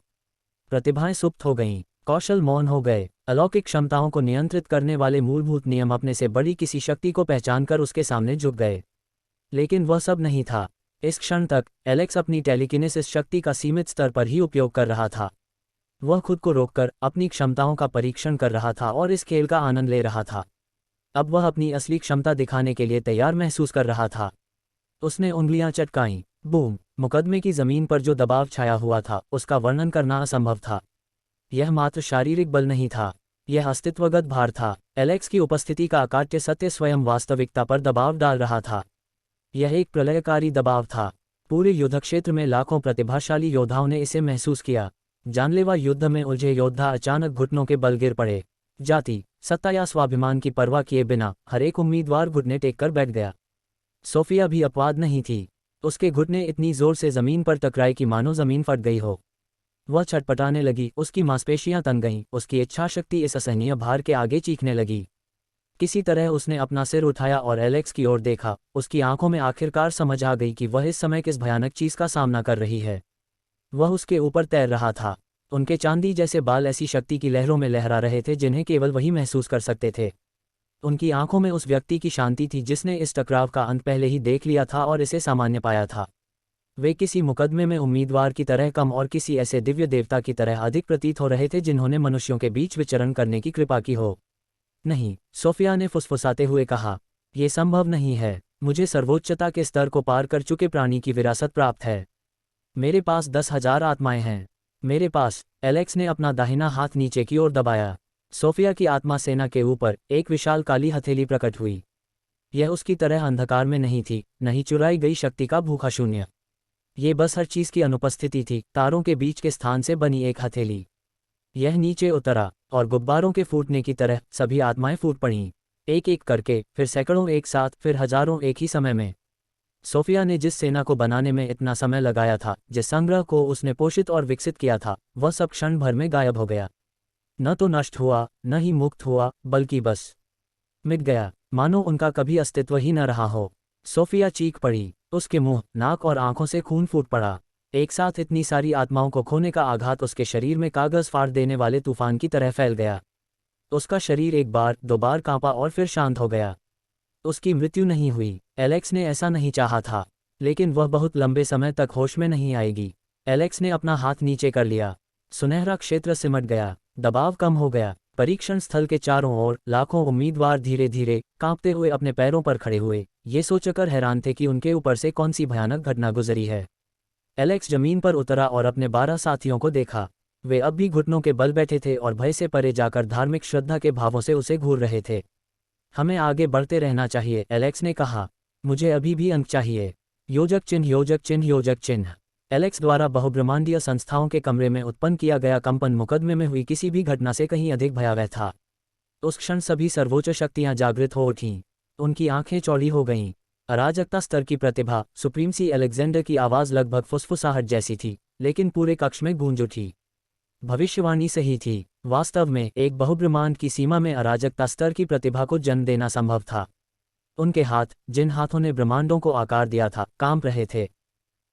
प्रतिभाएं सुप्त हो गईं, कौशल मौन हो गए। अलौकिक क्षमताओं को नियंत्रित करने वाले मूलभूत नियम अपने से बड़ी किसी शक्ति को पहचानकर उसके सामने झुक गए। लेकिन वह सब नहीं था। इस क्षण तक एलेक्स अपनी टेलीकिनेसिस शक्ति का सीमित स्तर पर ही उपयोग कर रहा था। वह खुद को रोककर अपनी क्षमताओं का परीक्षण कर रहा था और इस खेल का आनंद ले रहा था। अब वह अपनी असली क्षमता दिखाने के लिए तैयार महसूस कर रहा था। उसने उंगलियां चटकाईं। बूम! मुकदमे की जमीन पर जो दबाव छाया हुआ था, उसका वर्णन करना असंभव था। यह मात्र शारीरिक बल नहीं था, यह अस्तित्वगत भार था। एलेक्स की उपस्थिति का अकाट्य सत्य स्वयं वास्तविकता पर दबाव डाल रहा था। यह एक प्रलयकारी दबाव था। पूरे युद्धक्षेत्र में लाखों प्रतिभाशाली योद्धाओं ने इसे महसूस किया। जानलेवा युद्ध में उलझे योद्धा अचानक घुटनों के बल गिर पड़े। जाति, सत्ता या स्वाभिमान की परवाह किए बिना हर एक उम्मीदवार घुटने टेककर बैठ गया। सोफिया भी अपवाद नहीं थी। उसके घुटने इतनी जोर से जमीन पर टकराए कि मानो जमीन फट गई हो। वह छटपटाने लगी, उसकी मांसपेशियां तन गईं, उसकी इच्छाशक्ति इस असहनीय भार के आगे चीखने लगी। किसी तरह उसने अपना सिर उठाया और एलेक्स की ओर देखा। उसकी आंखों में आखिरकार समझ आ गई कि वह इस समय किस भयानक चीज का सामना कर रही है। वह उसके ऊपर तैर रहा था। उनके चांदी जैसे बाल ऐसी शक्ति की लहरों में लहरा रहे थे जिन्हें केवल वही महसूस कर सकते थे। उनकी आंखों में उस व्यक्ति की शांति थी जिसने इस टकराव का अंत पहले ही देख लिया था और इसे सामान्य पाया था। वे किसी मुकदमे में उम्मीदवार की तरह कम और किसी ऐसे दिव्य देवता की तरह अधिक प्रतीत हो रहे थे जिन्होंने मनुष्यों के बीच विचरण करने की कृपा की हो। नहीं, सोफिया ने फुसफुसाते हुए कहा, यह संभव नहीं है। मुझे सर्वोच्चता के स्तर को पार कर चुके प्राणी की विरासत प्राप्त है। मेरे पास 10,000 आत्माएं हैं। मेरे पास। एलेक्स ने अपना दाहिना हाथ नीचे की ओर दबाया। सोफिया की आत्मा सेना के ऊपर एक विशाल काली हथेली प्रकट हुई। यह उसकी तरह अंधकार में नहीं थी, नहीं चुराई गई शक्ति का भूखा शून्य। ये बस हर चीज की अनुपस्थिति थी, तारों के बीच के स्थान से बनी एक हथेली। यह नीचे उतरा, और गुब्बारों के फूटने की तरह सभी आत्माएं फूट पड़ीं, एक एक करके, फिर सैकड़ों एक साथ, फिर हजारों एक ही समय में। सोफिया ने जिस सेना को बनाने में इतना समय लगाया था, जिस संग्रह को उसने पोषित और विकसित किया था, वह सब क्षण भर में गायब हो गया। न तो नष्ट हुआ, न ही मुक्त हुआ, बल्कि बस मिट गया, मानो उनका कभी अस्तित्व ही न रहा हो। सोफिया चीख पड़ी। उसके मुंह, नाक और आंखों से खून फूट पड़ा। एक साथ इतनी सारी आत्माओं को खोने का आघात उसके शरीर में कागज फाड़ देने वाले तूफान की तरह फैल गया। उसका शरीर एक बार, दो बार कांपा और फिर शांत हो गया। उसकी मृत्यु नहीं हुई। एलेक्स ने ऐसा नहीं चाहा था, लेकिन वह बहुत लंबे समय तक होश में नहीं आएगी। एलेक्स ने अपना हाथ नीचे कर लिया। सुनहरा क्षेत्र सिमट गया, दबाव कम हो गया। परीक्षण स्थल के चारों ओर लाखों उम्मीदवार धीरे धीरे कांपते हुए अपने पैरों पर खड़े हुए, ये सोचकर हैरान थे कि उनके ऊपर से कौन सी भयानक घटना गुजरी है। एलेक्स जमीन पर उतरा और अपने 12 साथियों को देखा। वे अब भी घुटनों के बल बैठे थे और भय से परे जाकर धार्मिक श्रद्धा के भावों से उसे घूर रहे थे। हमें आगे बढ़ते रहना चाहिए, एलेक्स ने कहा। मुझे अभी भी अंक चाहिए। योजक चिन्ह, योजक चिन्ह, योजक चिन्ह। एलेक्स द्वारा बहुब्रह्मांडीय संस्थाओं के कमरे में उत्पन्न किया गया कंपन मुकदमे में हुई किसी भी घटना से कहीं अधिक भयावह था। उस क्षण सभी सर्वोच्च शक्तियां जागृत हो उठीं। उनकी आंखें चौड़ी हो गईं। अराजकता स्तर की प्रतिभा, सुप्रीमसी अलेक्जेंडर की आवाज़ लगभग फुसफुसाहट जैसी थी, लेकिन पूरे कक्ष में गूंज उठी। भविष्यवाणी सही थी। वास्तव में एक बहुब्रह्मांड की सीमा में अराजकता स्तर की प्रतिभा को जन्म देना संभव था। उनके हाथ, जिन हाथों ने ब्रह्मांडों को आकार दिया था, कांप रहे थे।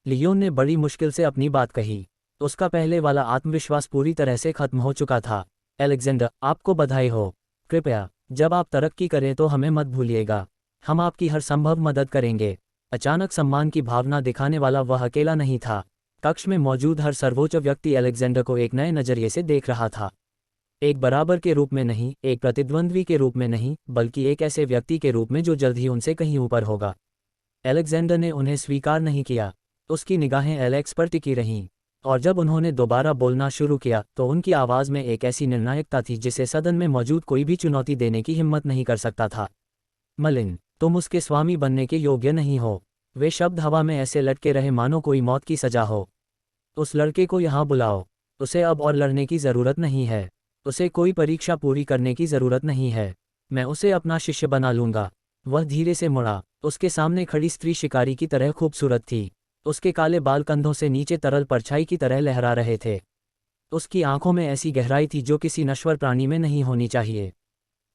लियोन ने बड़ी मुश्किल से अपनी बात कही। उसका पहले वाला आत्मविश्वास पूरी तरह से खत्म हो चुका था। अलेक्जेंडर, आपको बधाई हो। कृपया जब आप तरक्की करें तो हमें मत भूलिएगा। हम आपकी हर संभव मदद करेंगे। अचानक सम्मान की भावना दिखाने वाला वह अकेला नहीं था। कक्ष में मौजूद हर सर्वोच्च व्यक्ति अलेक्जेंडर को एक नए नजरिए से देख रहा था। एक बराबर के रूप में नहीं, एक प्रतिद्वंद्वी के रूप में नहीं, बल्कि एक ऐसे व्यक्ति के रूप में जो जल्द ही उनसे कहीं ऊपर होगा। अलेक्जेंडर ने उन्हें स्वीकार नहीं किया। उसकी निगाहें एलेक्स पर टिकी रहीं, और जब उन्होंने दोबारा बोलना शुरू किया तो उनकी आवाज़ में एक ऐसी निर्णायकता थी जिसे सदन में मौजूद कोई भी चुनौती देने की हिम्मत नहीं कर सकता था। मलिन, तुम उसके स्वामी बनने के योग्य नहीं हो। वे शब्द हवा में ऐसे लटके रहे मानो कोई मौत की सजा हो। उस लड़के को यहाँ बुलाओ। उसे अब और लड़ने की ज़रूरत नहीं है। उसे कोई परीक्षा पूरी करने की ज़रूरत नहीं है। मैं उसे अपना शिष्य बना लूँगा। वह धीरे से मुड़ा। उसके सामने खड़ी स्त्री शिकारी की तरह खूबसूरत थी। उसके काले बाल कंधों से नीचे तरल परछाई की तरह लहरा रहे थे। उसकी आंखों में ऐसी गहराई थी जो किसी नश्वर प्राणी में नहीं होनी चाहिए।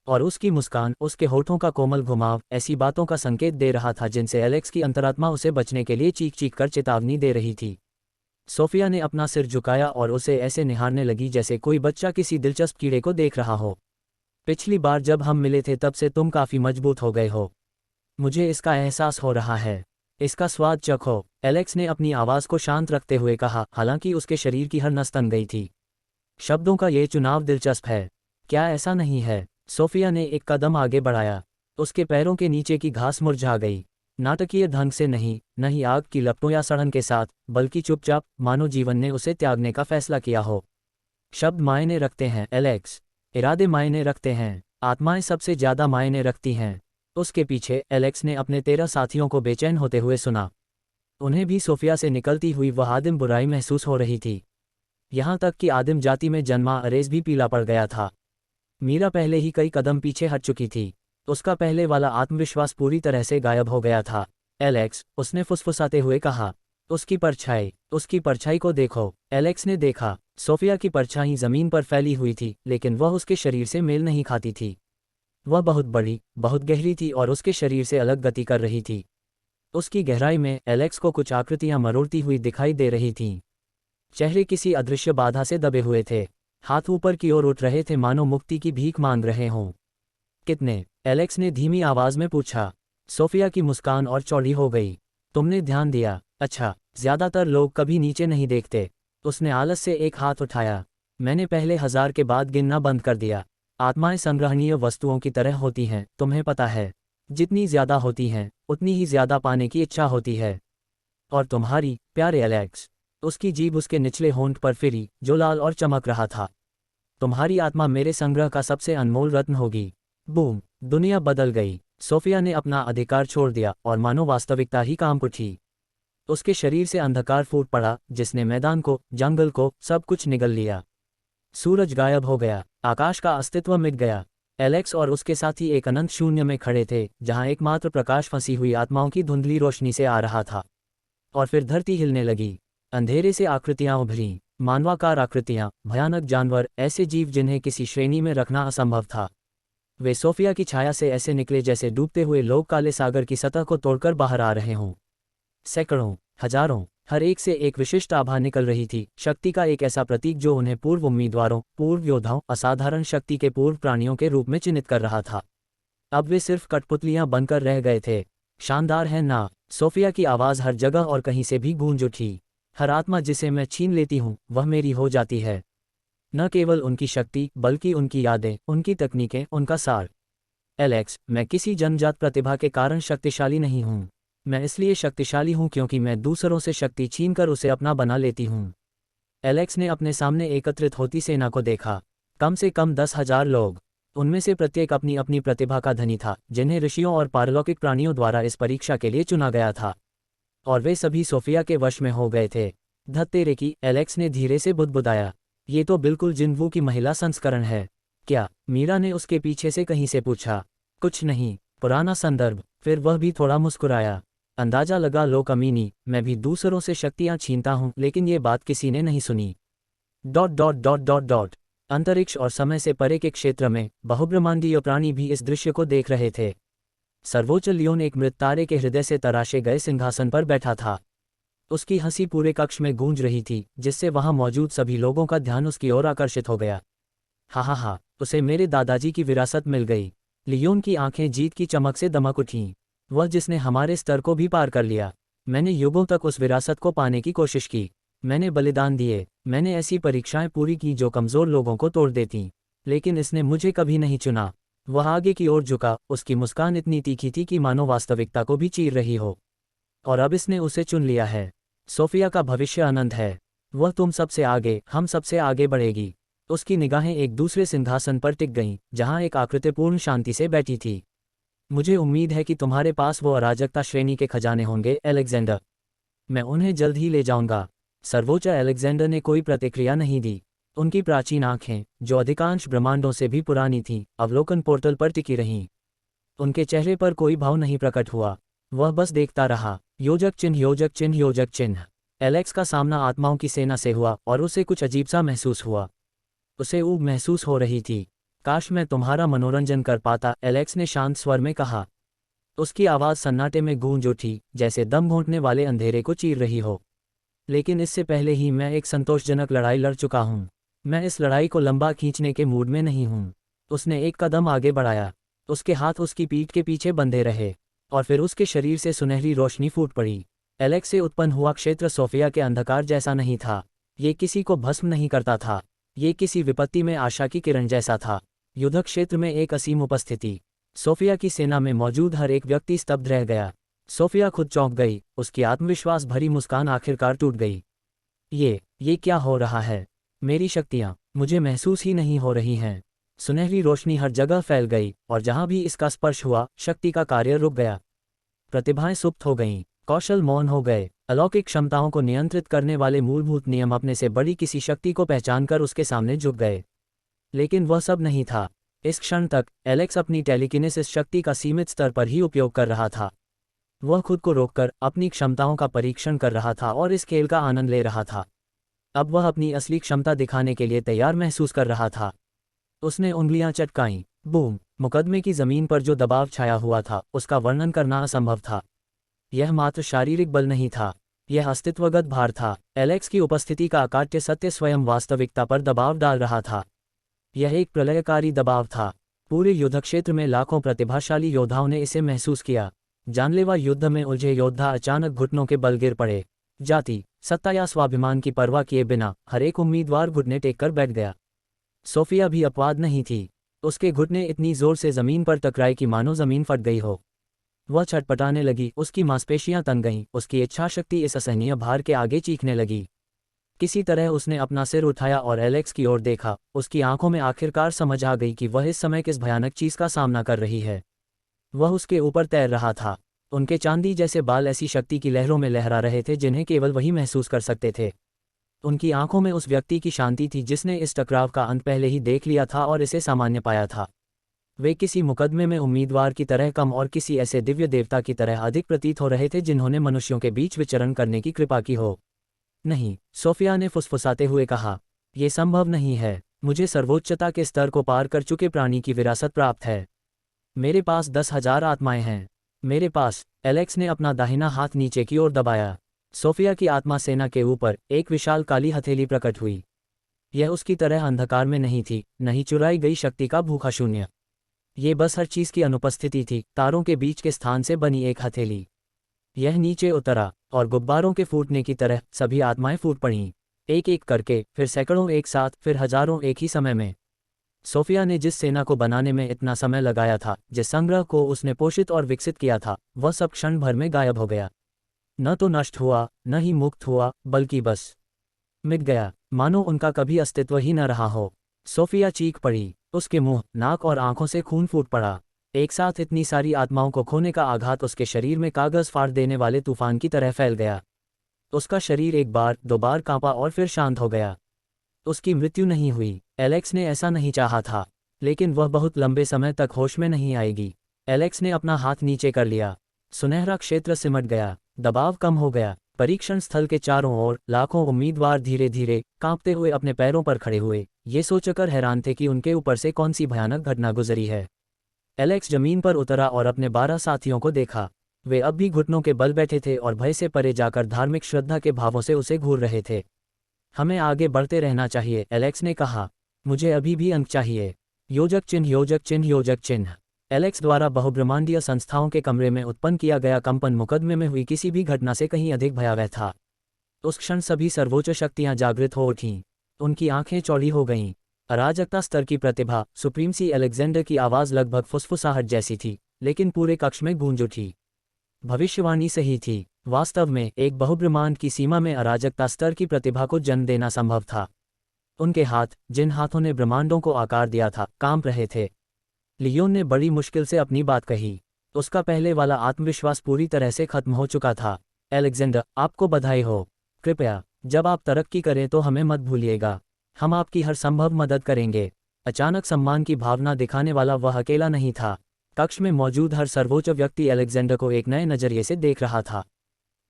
और उसकी मुस्कान, उसके होठों का कोमल घुमाव ऐसी बातों का संकेत दे रहा था जिनसे एलेक्स की अंतरात्मा उसे बचने के लिए चीख चीख कर चेतावनी दे रही थी। सोफिया ने अपना सिर झुकाया और उसे ऐसे निहारने लगी जैसे कोई बच्चा किसी दिलचस्प कीड़े को देख रहा हो। पिछली बार जब हम मिले थे तब से तुम काफ़ी मजबूत हो गए हो। मुझे इसका एहसास हो रहा है। इसका स्वाद चखो। एलेक्स ने अपनी आवाज़ को शांत रखते हुए कहा, हालांकि उसके शरीर की हर नस तन गई थी। शब्दों का ये चुनाव दिलचस्प है, क्या ऐसा नहीं है? सोफिया ने एक कदम आगे बढ़ाया। उसके पैरों के नीचे की घास मुरझा गई। नाटकीय ढंग से नहीं, नहीं आग की लपटों या सड़न के साथ, बल्कि चुपचाप, मानो जीवन ने उसे त्यागने का फैसला किया हो। शब्द मायने रखते हैं एलेक्स। इरादे मायने रखते हैं। आत्माएं सबसे ज़्यादा मायने रखती हैं। उसके पीछे एलेक्स ने अपने 13 साथियों को बेचैन होते हुए सुना। उन्हें भी सोफिया से निकलती हुई वह आदिम बुराई महसूस हो रही थी। यहाँ तक कि आदिम जाति में जन्मा अरेज भी पीला पड़ गया था। मीरा पहले ही कई कदम पीछे हट चुकी थी। उसका पहले वाला आत्मविश्वास पूरी तरह से गायब हो गया था। एलेक्स, उसने फुसफुसाते हुए कहा। उसकी परछाई को देखो। एलेक्स ने देखा। सोफिया की परछाई जमीन पर फैली हुई थी, लेकिन वह उसके शरीर से मेल नहीं खाती थी। वह बहुत बड़ी, बहुत गहरी थी और उसके शरीर से अलग गति कर रही थी। उसकी गहराई में एलेक्स को कुछ आकृतियां मरोड़ती हुई दिखाई दे रही थीं। चेहरे किसी अदृश्य बाधा से दबे हुए थे। हाथ ऊपर की ओर उठ रहे थे मानो मुक्ति की भीख मांग रहे हों। कितने? एलेक्स ने धीमी आवाज में पूछा। सोफिया की मुस्कान और चौड़ी हो गई। तुमने ध्यान दिया? अच्छा, ज्यादातर लोग कभी नीचे नहीं देखते। उसने आलस से एक हाथ उठाया। मैंने पहले 1000 के बाद गिनना बंद कर दिया। आत्माएं संग्रहणीय वस्तुओं की तरह होती हैं, तुम्हें पता है। जितनी ज्यादा होती हैं, उतनी ही ज्यादा पाने की इच्छा होती है। और तुम्हारी, प्यारे एलेक्स। उसकी जीभ उसके निचले होंठ पर फिरी, जो लाल और चमक रहा था। तुम्हारी आत्मा मेरे संग्रह का सबसे अनमोल रत्न होगी। बूम! दुनिया बदल गई। सोफिया ने अपना अधिकार छोड़ दिया और मानो वास्तविकता ही कांप उठी। उसके शरीर से अंधकार फूट पड़ा जिसने मैदान को, जंगल को, सब कुछ निगल लिया। सूरज गायब हो गया। आकाश का अस्तित्व मिट गया। एलेक्स और उसके साथी एक अनंत शून्य में खड़े थे, जहां एकमात्र प्रकाश फंसी हुई आत्माओं की धुंधली रोशनी से आ रहा था। और फिर धरती हिलने लगी। अंधेरे से आकृतियां उभरीं, मानवाकार आकृतियां, भयानक जानवर, ऐसे जीव जिन्हें किसी श्रेणी में रखना असंभव था। वे सोफिया की छाया से ऐसे निकले जैसे डूबते हुए लोग काले सागर की सतह को तोड़कर बाहर आ रहे हों। सैकड़ों, हजारों, हर एक से एक विशिष्ट आभा निकल रही थी, शक्ति का एक ऐसा प्रतीक जो उन्हें पूर्व उम्मीदवारों, पूर्व योद्धाओं, असाधारण शक्ति के पूर्व प्राणियों के रूप में चिन्हित कर रहा था। अब वे सिर्फ कठपुतलियां बनकर रह गए थे। शानदार है ना? सोफिया की आवाज़ हर जगह और कहीं से भी गूंज उठी। हर आत्मा जिसे मैं छीन लेती हूँ, वह मेरी हो जाती है। न केवल उनकी शक्ति बल्कि उनकी यादें, उनकी तकनीकें, उनका सार। एलेक्स, मैं किसी जन्मजात प्रतिभा के कारण शक्तिशाली नहीं हूँ। मैं इसलिए शक्तिशाली हूँ क्योंकि मैं दूसरों से शक्ति छीनकर उसे अपना बना लेती हूँ। एलेक्स ने अपने सामने एकत्रित होती सेना को देखा। कम से कम 10,000 लोग। उनमें से प्रत्येक अपनी अपनी प्रतिभा का धनी था, जिन्हें ऋषियों और पारलौकिक प्राणियों द्वारा इस परीक्षा के लिए चुना गया था। और वे सभी सोफिया के वश में हो गए थे। धत्तेरे की, एलेक्स ने धीरे से बुदबुदाया। ये तो बिल्कुल जिनवू की महिला संस्करण है। क्या? मीरा ने उसके पीछे से कहीं से पूछा। कुछ नहीं, पुराना संदर्भ। फिर वह भी थोड़ा मुस्कुराया। अंदाजा लगा लो कमीनी, मैं भी दूसरों से शक्तियां छीनता हूं, लेकिन ये बात किसी ने नहीं सुनी। Dot dot dot dot dot. अंतरिक्ष और समय से परे के क्षेत्र में बहुब्रह्मांडीय प्राणी भी इस दृश्य को देख रहे थे। सर्वोच्च लियोन एक मृत तारे के हृदय से तराशे गए सिंहासन पर बैठा था। उसकी हंसी पूरे कक्ष में गूंज रही थी, जिससे वहां मौजूद सभी लोगों का ध्यान उसकी ओर आकर्षित हो गया। हा, उसे मेरे दादाजी की विरासत मिल गई। लियोन की आंखें जीत की चमक से दमक उठीं। वह जिसने हमारे स्तर को भी पार कर लिया। मैंने युगों तक उस विरासत को पाने की कोशिश की। मैंने बलिदान दिए, मैंने ऐसी परीक्षाएं पूरी की जो कमज़ोर लोगों को तोड़ देतीं, लेकिन इसने मुझे कभी नहीं चुना। वह आगे की ओर झुका, उसकी मुस्कान इतनी तीखी थी कि मानो वास्तविकता को भी चीर रही हो। और अब इसने उसे चुन लिया है। सोफिया का भविष्य अनंत है। वह तुम सबसे आगे, हम सबसे आगे बढ़ेगी। उसकी निगाहें एक दूसरे सिंहासन पर टिक गईं, जहां एक आकृतिपूर्ण शांति से बैठी थी। मुझे उम्मीद है कि तुम्हारे पास वो अराजकता श्रेणी के खजाने होंगे, एलेक्जेंडर। मैं उन्हें जल्द ही ले जाऊंगा। सर्वोच्च एलेक्जेंडर ने कोई प्रतिक्रिया नहीं दी। उनकी प्राचीन आंखें, जो अधिकांश ब्रह्मांडों से भी पुरानी थीं, अवलोकन पोर्टल पर टिकी रहीं। उनके चेहरे पर कोई भाव नहीं प्रकट हुआ। वह बस देखता रहा। योजक चिन्ह, योजक चिन्ह, योजक चिन्ह। एलेक्स का सामना आत्माओं की सेना से हुआ और उसे कुछ अजीब सा महसूस हुआ। उसे ऊब महसूस हो रही थी। काश मैं तुम्हारा मनोरंजन कर पाता, एलेक्स ने शांत स्वर में कहा। उसकी आवाज़ सन्नाटे में गूंज उठी, जैसे दम घोंटने वाले अंधेरे को चीर रही हो। लेकिन इससे पहले ही मैं एक संतोषजनक लड़ाई लड़ चुका हूँ। मैं इस लड़ाई को लंबा खींचने के मूड में नहीं हूँ। उसने एक कदम आगे बढ़ाया। उसके हाथ उसकी पीठ के पीछे बंधे रहे, और फिर उसके शरीर से सुनहरी रोशनी फूट पड़ी। एलेक्स से उत्पन्न हुआ क्षेत्र सोफिया के अंधकार जैसा नहीं था। ये किसी को भस्म नहीं करता था। ये किसी विपत्ति में आशा की किरण जैसा था। युद्ध क्षेत्र में एक असीम उपस्थिति। सोफिया की सेना में मौजूद हर एक व्यक्ति स्तब्ध रह गया। सोफिया खुद चौंक गई। उसकी आत्मविश्वास भरी मुस्कान आखिरकार टूट गई। ये क्या हो रहा है? मेरी शक्तियाँ मुझे महसूस ही नहीं हो रही हैं। सुनहरी रोशनी हर जगह फैल गई, और जहां भी इसका स्पर्श हुआ, शक्ति का कार्य रुक गया। प्रतिभाएं सुप्त हो गईं, कौशल मौन हो गए। अलौकिक क्षमताओं को नियंत्रित करने वाले मूलभूत नियम अपने से बड़ी किसी शक्ति को पहचानकर उसके सामने झुक गए। लेकिन वह सब नहीं था। इस क्षण तक एलेक्स अपनी टेलीकिनेसिस शक्ति का सीमित स्तर पर ही उपयोग कर रहा था। वह खुद को रोककर अपनी क्षमताओं का परीक्षण कर रहा था और इस खेल का आनंद ले रहा था। अब वह अपनी असली क्षमता दिखाने के लिए तैयार महसूस कर रहा था। उसने उंगलियां चटकाईं। बूम! मुकदमे की जमीन पर जो दबाव छाया हुआ था, उसका वर्णन करना असंभव था। यह मात्र शारीरिक बल नहीं था, यह अस्तित्वगत भार था। एलेक्स की उपस्थिति का अकाट्य सत्य स्वयं वास्तविकता पर दबाव डाल रहा था। यह एक प्रलयकारी दबाव था। पूरे युद्ध क्षेत्र में लाखों प्रतिभाशाली योद्धाओं ने इसे महसूस किया। जानलेवा युद्ध में उलझे योद्धा अचानक घुटनों के बल गिर पड़े। जाति, सत्ता या स्वाभिमान की परवाह किए बिना हर एक उम्मीदवार घुटने टेककर बैठ गया। सोफिया भी अपवाद नहीं थी। उसके घुटने इतनी जोर से जमीन पर टकराए कि मानो जमीन फट गई हो। वह छटपटाने लगी, उसकी मांसपेशियां तन गईं, उसकी इच्छाशक्ति इस असहनीय भार के आगे चीखने लगी। किसी तरह उसने अपना सिर उठाया और एलेक्स की ओर देखा। उसकी आंखों में आखिरकार समझ आ गई कि वह इस समय किस भयानक चीज का सामना कर रही है। वह उसके ऊपर तैर रहा था। उनके चांदी जैसे बाल ऐसी शक्ति की लहरों में लहरा रहे थे जिन्हें केवल वही महसूस कर सकते थे। उनकी आंखों में उस व्यक्ति की शांति थी जिसने इस टकराव का अंत पहले ही देख लिया था और इसे सामान्य पाया था। वे किसी मुकदमे में उम्मीदवार की तरह कम और किसी ऐसे दिव्य देवता की तरह अधिक प्रतीत हो रहे थे जिन्होंने मनुष्यों के बीच विचरण करने की कृपा की हो। नहीं, सोफिया ने फुसफुसाते हुए कहा, यह संभव नहीं है। मुझे सर्वोच्चता के स्तर को पार कर चुके प्राणी की विरासत प्राप्त है। मेरे पास 10,000 आत्माएं हैं। मेरे पास। एलेक्स ने अपना दाहिना हाथ नीचे की ओर दबाया। सोफिया की आत्मा सेना के ऊपर एक विशाल काली हथेली प्रकट हुई। यह उसकी तरह अंधकार में नहीं थी, नहीं चुराई गई शक्ति का भूखा शून्य। ये बस हर चीज की अनुपस्थिति थी, तारों के बीच के स्थान से बनी एक हथेली। यह नीचे उतरा, और गुब्बारों के फूटने की तरह सभी आत्माएं फूट पड़ीं। एक एक करके, फिर सैकड़ों एक साथ, फिर हजारों एक ही समय में। सोफिया ने जिस सेना को बनाने में इतना समय लगाया था, जिस संग्रह को उसने पोषित और विकसित किया था, वह सब क्षण भर में गायब हो गया। न तो नष्ट हुआ, न ही मुक्त हुआ, बल्कि बस मिट गया, मानो उनका कभी अस्तित्व ही न रहा हो। सोफिया चीख पड़ी। उसके मुंह, नाक और आंखों से खून फूट पड़ा। एक साथ इतनी सारी आत्माओं को खोने का आघात उसके शरीर में कागज फाड़ देने वाले तूफान की तरह फैल गया। उसका शरीर एक बार, दो बार कांपा और फिर शांत हो गया। उसकी मृत्यु नहीं हुई। एलेक्स ने ऐसा नहीं चाहा था, लेकिन वह बहुत लंबे समय तक होश में नहीं आएगी। एलेक्स ने अपना हाथ नीचे कर लिया। सुनहरा क्षेत्र सिमट गया, दबाव कम हो गया। परीक्षण स्थल के चारों ओर लाखों उम्मीदवार धीरे धीरे कांपते हुए अपने पैरों पर खड़े हुए, ये सोचकर हैरान थे कि उनके ऊपर से कौन सी भयानक घटना गुजरी है। एलेक्स जमीन पर उतरा और अपने 12 साथियों को देखा। वे अब भी घुटनों के बल बैठे थे और भय से परे जाकर धार्मिक श्रद्धा के भावों से उसे घूर रहे थे। हमें आगे बढ़ते रहना चाहिए, एलेक्स ने कहा। मुझे अभी भी अंक चाहिए। योजक चिन्ह, योजक चिन्ह, योजक चिन्ह। एलेक्स द्वारा बहुब्रह्मांडीय संस्थाओं के कमरे में उत्पन्न किया गया कंपन मुकदमे में हुई किसी भी घटना से कहीं अधिक भयावह था। उस क्षण सभी सर्वोच्च शक्तियां जागृत हो उठीं। उनकी आंखें चौड़ी हो गईं। अराजकता स्तर की प्रतिभा, सुप्रीमसी अलेक्जेंडर की आवाज़ लगभग फुसफुसाहट जैसी थी, लेकिन पूरे कक्ष में गूंज उठी। भविष्यवाणी सही थी। वास्तव में एक बहुब्रह्मांड की सीमा में अराजकता स्तर की प्रतिभा को जन्म देना संभव था। उनके हाथ, जिन हाथों ने ब्रह्मांडों को आकार दिया था, कांप रहे थे। लियोन ने बड़ी मुश्किल से अपनी बात कही। उसका पहले वाला आत्मविश्वास पूरी तरह से खत्म हो चुका था। एलेक्जेंडर, आपको बधाई हो। कृपया, जब आप तरक्की करें तो हमें मत भूलिएगा। हम आपकी हर संभव मदद करेंगे। अचानक सम्मान की भावना दिखाने वाला वह अकेला नहीं था। कक्ष में मौजूद हर सर्वोच्च व्यक्ति एलेक्जेंडर को एक नए नजरिए से देख रहा था।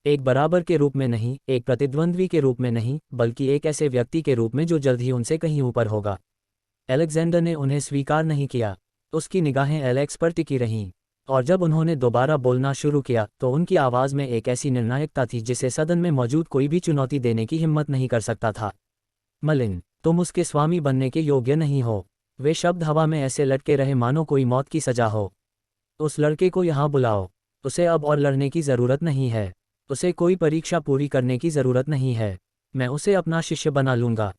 एक बराबर के रूप में नहीं, एक प्रतिद्वंद्वी के रूप में नहीं, बल्कि एक ऐसे व्यक्ति के रूप में जो जल्द ही उनसे कहीं ऊपर होगा। एलेक्जेंडर ने उन्हें स्वीकार नहीं किया। उसकी निगाहें एलेक्स पर टिकी रहीं, और जब उन्होंने दोबारा बोलना शुरू किया तो उनकी आवाज़ में एक ऐसी निर्णायकता थी जिसे सदन में मौजूद कोई भी चुनौती देने की हिम्मत नहीं कर सकता था। मलिन, तुम उसके स्वामी बनने के योग्य नहीं हो। वे शब्द हवा में ऐसे लटके रहे मानो कोई मौत की सजा हो। उस लड़के को यहाँ बुलाओ। उसे अब और लड़ने की ज़रूरत नहीं है। उसे कोई परीक्षा पूरी करने की ज़रूरत नहीं है। मैं उसे अपना शिष्य बना लूँगा।